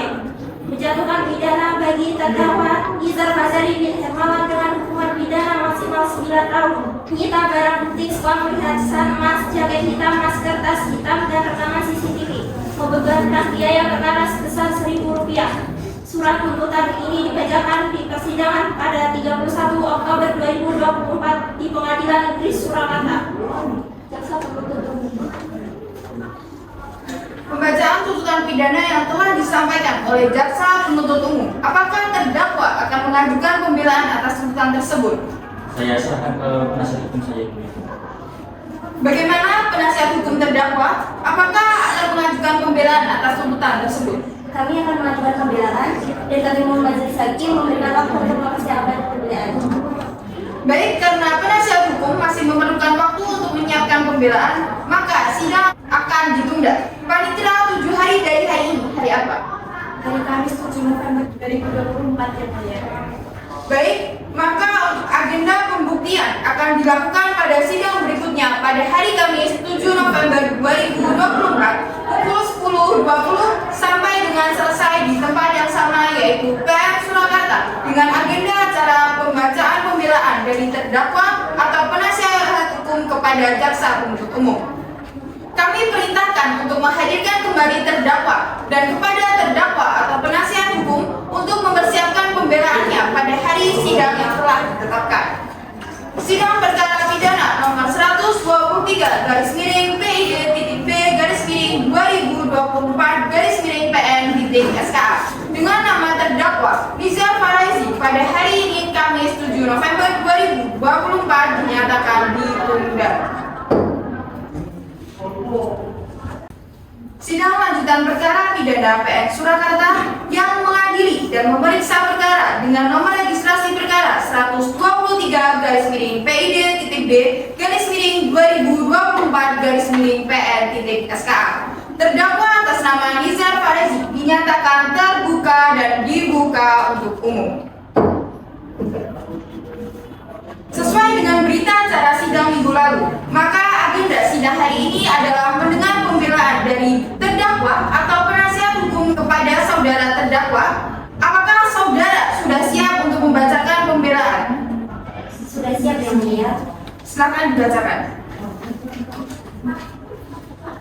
menjatuhkan pidana bagi terdakwa Izar Farazi bin Hermawan dengan hukuman pidana maksimal 9 tahun, menyita barang bukti uang perhiasan emas, jaket hitam, masker, tas hitam, dan rekaman CCTV, membebankan biaya perkara sebesar Rp1.000. Surat tuntutan ini dibacakan di persidangan pada 31 Oktober 2024 di Pengadilan Negeri Surakarta. Jaksa penuntut umum. Pembacaan tuntutan pidana yang telah disampaikan oleh jaksa penuntut umum. Apakah terdakwa akan mengajukan pembelaan atas tuntutan tersebut? Saya serahkan ke penasihat hukum saya. Bagaimana penasihat hukum terdakwa? Apakah akan mengajukan pembelaan atas tuntutan tersebut? Kami akan mengajukan pembelaan dan kami mohon majelis hakim memberikan waktu untuk mempersiapkan pembelaan. Baik, karena penasihat hukum masih memerlukan waktu untuk menyiapkan pembelaan, maka sidang akan ditunda. Panitia 7 hari dari hari ini. Hari apa? Hari Kamis 7 November 2024 ya Mulia. Baik, maka untuk agenda pembuktian akan dilakukan pada sidang berikutnya pada hari Kamis 7 November 2024 pukul 10.20 sampai dengan selesai di tempat yang sama, yaitu PN Surakarta, dengan agenda acara pembacaan pembelaan dari terdakwa atau penasihat hukum kepada jaksa penuntut umum. Kami perintahkan untuk menghadirkan kembali terdakwa dan kepada terdakwa atau penasihat hukum untuk mempersiapkan pembelaannya pada hari sidang yang telah ditetapkan. Sidang perkara pidana nomor 123/PID/2024/PN-SKA dengan nama terdakwa Izar Farazi pada hari ini Kamis 7 November 2024 dinyatakan ditunda. Sidang lanjutan perkara pidana PN Surakarta yang mengadili dan memeriksa perkara dengan nomor registrasi perkara 123/PID/2024/PN-SKA. Terdakwa atas nama Izar Farazi dinyatakan terbuka dan dibuka untuk umum. Sesuai dengan berita acara sidang minggu lalu, maka agenda sidang hari ini adalah mendengar pembelaan dari terdakwa atau penasihat hukum kepada saudara terdakwa. Apakah saudara sudah siap untuk membacakan pembelaan? Sudah siap Yang Mulia. Silakan dibacakan.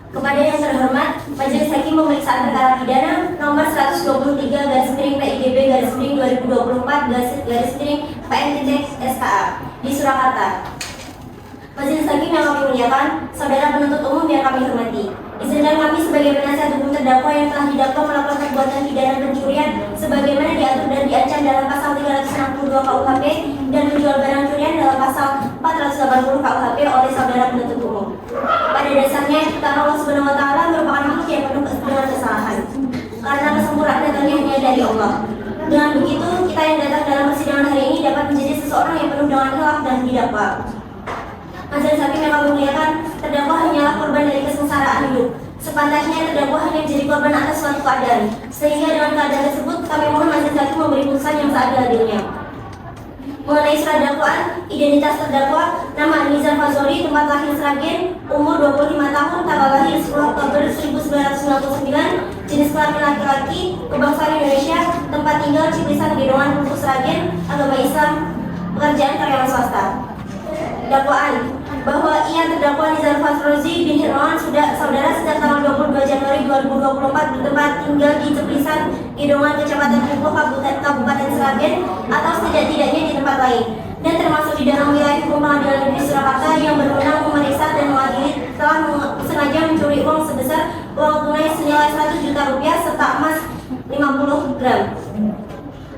Kepada yang terhormat, Majelis Hakim Pemeriksaan Perkara Pidana nomor 123/PIDB/2024/PN-SKA di Surakarta. Majelis Hakim yang kami muliakan, saudara penuntut umum yang kami hormati. Izinkan kami sebagai penasihat hukum terdakwa yang telah didakwa melakukan perbuatan pidana pencurian sebagaimana diatur dan diancam dalam pasal 362 KUHP dan menjual barang curian dalam pasal 480 KUHP oleh saudara penuntut umum. Pada dasarnya, karena Allah Subhanahu wa Ta'ala merupakan makhluk yang penuh dengan kesalahan. Karena kesempurnaan datangnya hanya dari Allah. Dengan begitu, kita yang datang dalam persidangan hari ini dapat menjadi seseorang yang penuh dengan khilaf dan didakwa. Majelis Hakim yang kami muliakan, terdakwa hanyalah korban dari kesengsaraan hidup. Sepantasnya terdakwa hanya menjadi korban atas suatu keadaan. Sehingga dengan keadaan tersebut, kami mohon Majelis Hakim memberi putusan yang seadil-adilnya. Mengenai surat dakwaan, identitas terdakwa, nama Nizar Fazoli, tempat lahir Sragen, umur 25 tahun, tanggal lahir 10 Oktober 1999, jenis kelamin laki-laki, kebangsaan Indonesia, tempat tinggal Ciplisan Gedongan, Kumpul Sragen, agama Islam, pekerjaan karyawan swasta. Dakwaan bahwa ia terdakwa Nizar Fazrozi bin Hirmawan saudara sejak tanggal 22 Januari 2024 bertempat tinggal di Ciplisan Gedongan, Kecamatan Kumpul, Kabupaten Sragen atau setidak-tidaknya di tempat lain, dan termasuk di dalam wilayah hukum Pengadilan Negeri Surakarta yang berwenang memeriksa dan mengadili telah sengaja mencuri uang sebesar uang tunai senilai 100 juta rupiah serta emas 50 gram.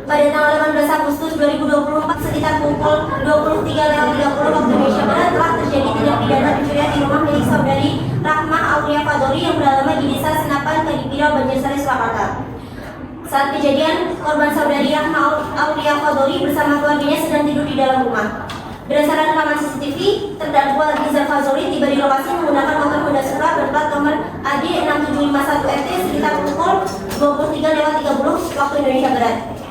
Pada tanggal 18 Agustus 2024 sekitar pukul 23.30 waktu Indonesia Barat telah terjadi tindak pidana pencurian di rumah milik saudari Rahmah Aulia Fadori yang beralamat di Desa Senapan, Kadipiro, Banjarsari, Surakarta. Saat kejadian, korban saudari Rahmah Aulia Fadori bersama keluarganya sedang tidur di dalam rumah. Berdasarkan rekaman CCTV, terdakwa Nizar Fazoli tiba di lokasi menggunakan motor Honda Supra berplat nomor AD 6751RT sekitar pukul 23.30 waktu Indonesia Barat.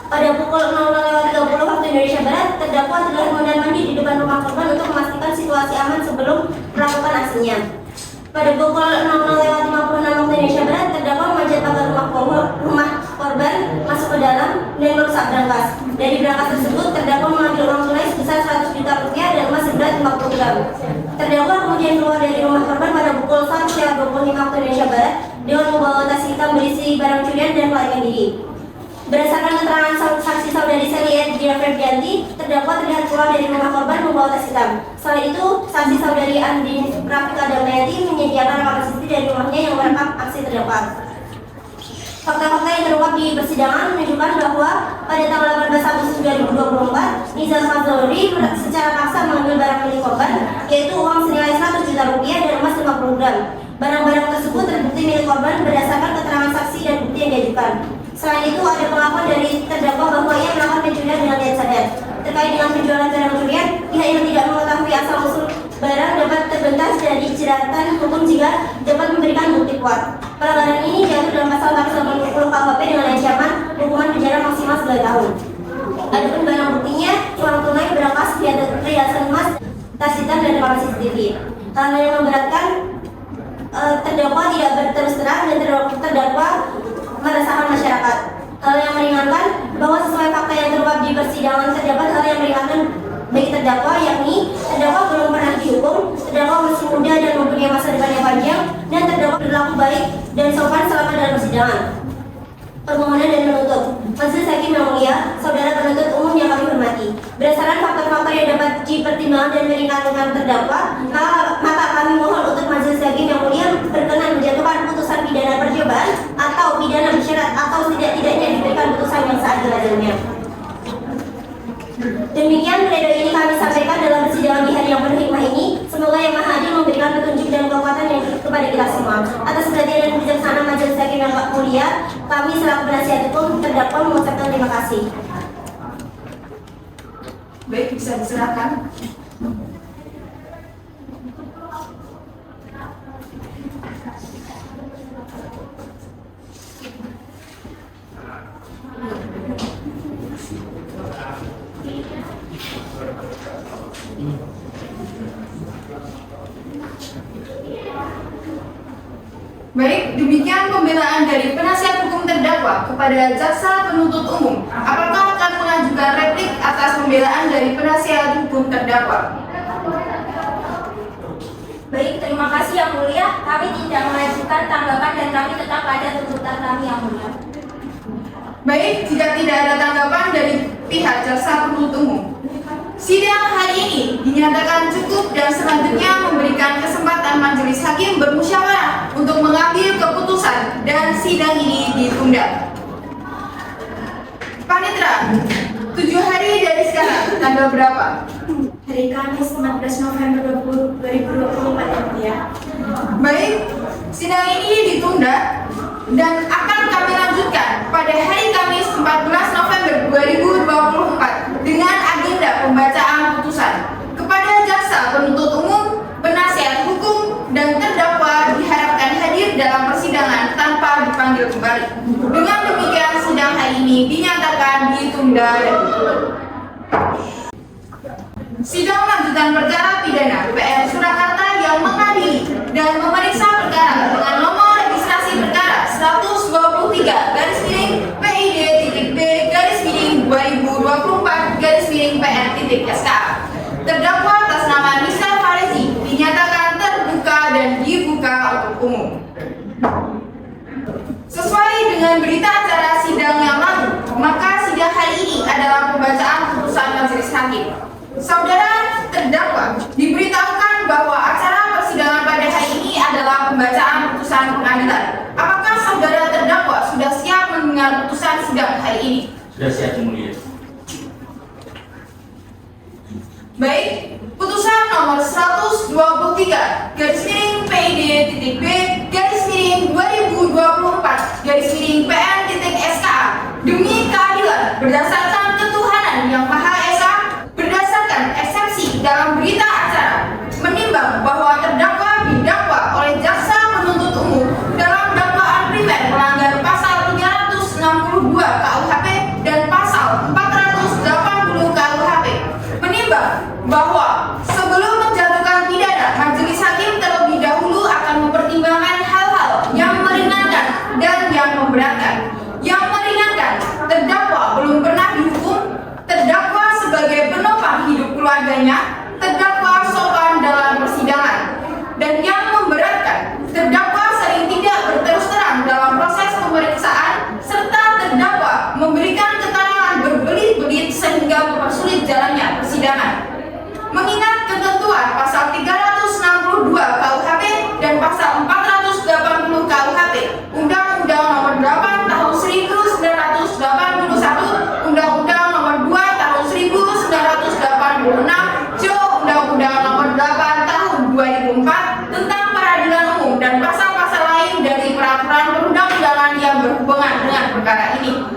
Pada pukul 00.30 waktu Indonesia Barat, terdakwa telah mondar-mandir di depan rumah korban untuk memastikan situasi aman sebelum melakukan aksinya. Pada pukul 00.56 waktu Indonesia Barat, terdakwa memanjat pagar rumah korban masuk ke dalam dan merusak berangkas. Dari berangkas tersebut, terdakwa mengambil uang tunai sebesar 100 juta rupiah dan emas seberat 50 gram. Terdakwa kemudian keluar dari rumah korban pada pukul 1.25 waktu Indonesia Barat dengan membawa tas hitam berisi barang curian dan melarikan diri. Berdasarkan keterangan saksi saudari Seli Dia Febrianti, terdakwa terlihat keluar dari rumah korban membawa tas hitam. Selain itu, saksi saudari Andi Rafika Damayanti menyediakan rekaman CCTV dari rumahnya yang merekam aksi terdakwa. Fakta-fakta yang terungkap di persidangan menunjukkan bahwa pada tanggal 18 Agustus 2024, Nizar Fazoli secara paksa mengambil barang milik korban, yaitu uang senilai 100 juta rupiah dan emas 50 gram. Barang-barang tersebut terbukti milik korban berdasarkan keterangan saksi dan bukti yang diajukan. Selain itu, ada pengakuan dari terdakwa bahwa ia melakukan pencurian dengan niat sadar. Terkait dengan penjualan barang curian, pihak yang tidak mengetahui asal-usul barang dapat terbentang dari jeratan hukum jika dapat memberikan bukti kuat. Pelanggaran ini diatur dalam pasal 480 KUHP dengan ancaman hukuman penjara maksimal 9 tahun. Adapun barang buktinya, uang tunai, berangkas, perhiasan emas, tas hitam, dan rekaman CCTV. Hal yang memberatkan, terdakwa tidak berterus terang dan terdakwa meresahkan masyarakat. Hal yang meringankan bahwa sesuai fakta yang terungkap di persidangan terdapat hal yang meringankan bagi terdakwa, yakni terdakwa belum pernah dihukum, terdakwa masih muda dan mempunyai masa depan yang panjang, dan terdakwa berlaku baik dan sopan selama dalam persidangan. Permohonan dan penuntut. Majelis Hakim yang mulia, saudara penuntut umum yang kami hormati, berdasarkan faktor-faktor yang dapat dipertimbangkan dan meringankan terdakwa, maka kami mohon untuk Majelis Hakim yang mulia berkenan menjatuhkan putusan pidana percobaan atau pidana bersyarat atau tidak-tidaknya diberikan putusan yang seadil-adilnya. Demikian pledoi ini kami sampaikan dalam persidangan di hari yang penuh hikmah ini. Semoga Yang Maha Adil memberikan petunjuk dan kekuatan yang kepada kita semua. Atas perhatian dan kebijaksanaan Majelis Hakim yang mulia, kami selaku penasihat hukum terdakwa mengucapkan terima kasih. Baik, bisa diserahkan. Baik, demikian pembelaan dari penasihat hukum terdakwa kepada jaksa penuntut umum. Apakah akan mengajukan replik atas pembelaan dari penasihat hukum terdakwa? Baik, terima kasih Yang Mulia. Kami tidak mengajukan mengajukan tanggapan dan kami tetap pada tuntutan kami yang mulia. Baik, jika tidak ada tanggapan dari pihak jaksa penuntut umum, sidang hari ini dinyatakan cukup dan selanjutnya memberikan kesempatan majelis hakim bermusyawarah untuk mengambil keputusan dan sidang ini ditunda. Panitera, 7 hari dari sekarang, tanggal berapa? Hari Kamis 14 November 2024 yang mulia. Baik, sidang ini ditunda dan akan kami lanjutkan pada hari Kamis 14 November 2024 dengan agenda pembacaan putusan. Kepada jaksa penuntut umum, penasihat hukum, dan terdakwa diharapkan hadir dalam persidangan tanpa dipanggil kembali. Dengan demikian, sidang hari ini dinyatakan ditunda dan ditutup. Sidang lanjutan perkara pidana PN Surakarta yang mengadili dan memeriksa perkara dengan nomor registrasi perkara 123-B-PID-B-2024-PN.SK. Terdakwa atas nama Nizar Farezi dinyatakan terbuka dan dibuka untuk umum. Sesuai dengan berita acara sidang yang lalu, maka sidang hari ini adalah pembacaan putusan majelis hakim. Saudara terdakwa diberitahukan bahwa acara persidangan pada hari ini adalah pembacaan putusan pengadilan. Apakah saudara terdakwa sudah siap mendengar putusan sidang hari ini? Sudah siap, yang mulia. Baik, putusan nomor 123-2024-PN.SK demi keadilan berdasarkan ketuhanan yang Maha Esa, berdasarkan eksepsi dalam berita acara, menimbang bahwa terdakwa didakwa oleh jaksa penuntut umum dalam dakwaan primer melanggar pasal 362 KUHP dan pasal 480 KUHP, menimbang bahwa sebelum menjatuhkan pidana, majelis hakim terlebih dahulu akan mempertimbangkan hal-hal yang meringankan dan yang memberatkan. Yang meringankan, terdakwa belum pernah dihukum, terdakwa sebagai penopang hidup keluarganya, terdakwa sopan dalam persidangan. Dan yang memberatkan, terdakwa sering tidak berterus terang dalam proses pemeriksaan, serta terdakwa memberikan keterangan berbelit-belit sehingga mempersulit jalannya persidangan. Mengingat ketentuan pasal 362 KUHP dan pasal 480 KUHP, Undang-Undang Nomor 8 Tahun 1981, Undang-Undang Nomor 2 Tahun 1986, Undang-Undang Nomor 8 Tahun 2004 tentang peradilan umum dan pasal-pasal lain dari peraturan perundang-undangan yang berhubungan dengan perkara ini.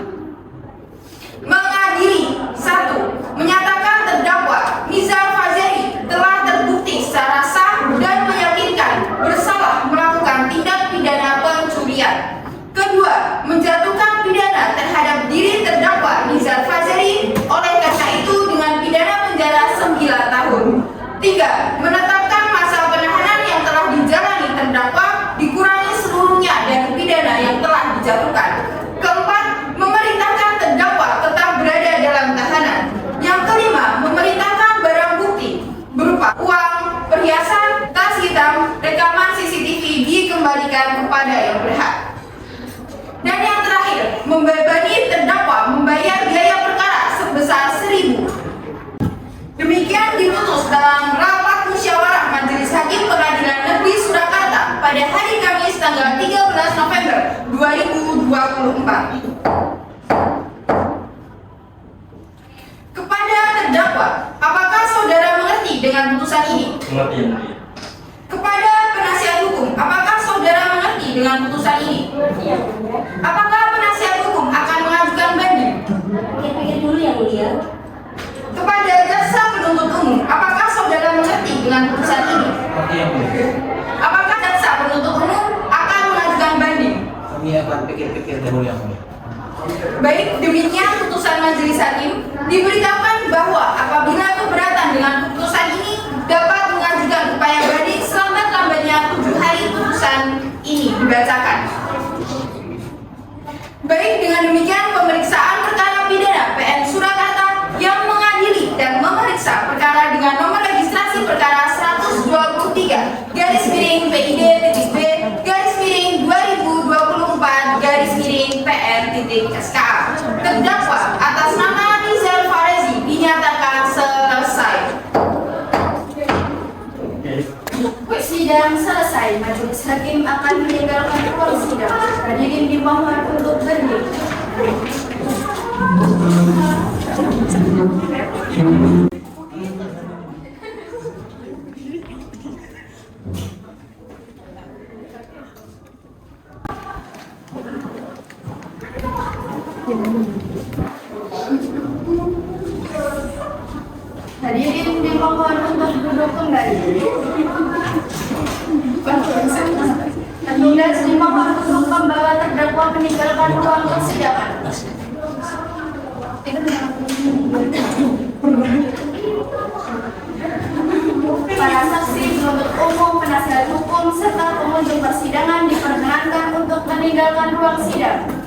Mengadili 1. Menyatakan terdakwa Nizar Farezi telah terbukti secara sah dan meyakinkan bersalah melakukan tindak pidana pencurian. Kedua, menjatuhkan pidana terhadap diri terdakwa Nizar Farezi oleh karena itu dengan pidana penjara 9 tahun. 3. Menetapkan masa penahanan yang telah dijalani terdakwa dikurangi seluruhnya dari pidana yang telah dijatuhkan. Keempat, memerintahkan terdakwa tetap berada dalam tahanan. Yang kelima, memerintahkan barang bukti berupa uang, perhiasan, tas hitam, rekaman CCTV dikembalikan kepada yang berhak. Dan yang terakhir, membebani terdakwa membayar biaya perkara sebesar 1.000. Demikian diputus dalam rapat musyawarah Majelis Hakim Pengadilan Negeri Surakarta pada hari Kamis tanggal 13 November 2024. Kepada terdakwa, apakah saudara mengerti dengan putusan ini? Mengerti, yang mulia. Kepada penasihat hukum, apakah saudara mengerti dengan putusan ini? Apakah penasihat hukum akan mengajukan banding? Pikir-pikir dulu yang mulia. Kepada jaksa penuntut umum, apakah saudara mengerti dengan putusan ini? Mengerti, yang mulia. Apakah jaksa penuntut umum akan mengajukan banding? Kami akan pikir-pikir dahulu, yang mulia. Baik, demikian putusan majelis hakim. Diberitahukan bahwa apabila keberatan dengan putusan ini dapat mengajukan upaya banding selambat-lambatnya 7 hari putusan ini dibacakan. Baik, dengan demikian pemeriksaan perkara pidana PN Surakarta yang mengadili dan memeriksa perkara dengan nomor registrasi perkara 123-PID-B-PID Sidang selesai, majelis hakim akan meninggalkan ruang sidang. Hadirin dimohon untuk berdiri. Hadirin dimohon untuk duduk kembali. Petugas dimohon untuk membawa terdakwa meninggalkan ruang persidangan. Para saksi, penuntut umum, penasihat hukum, serta pengunjung persidangan diperkenankan untuk meninggalkan ruang sidang.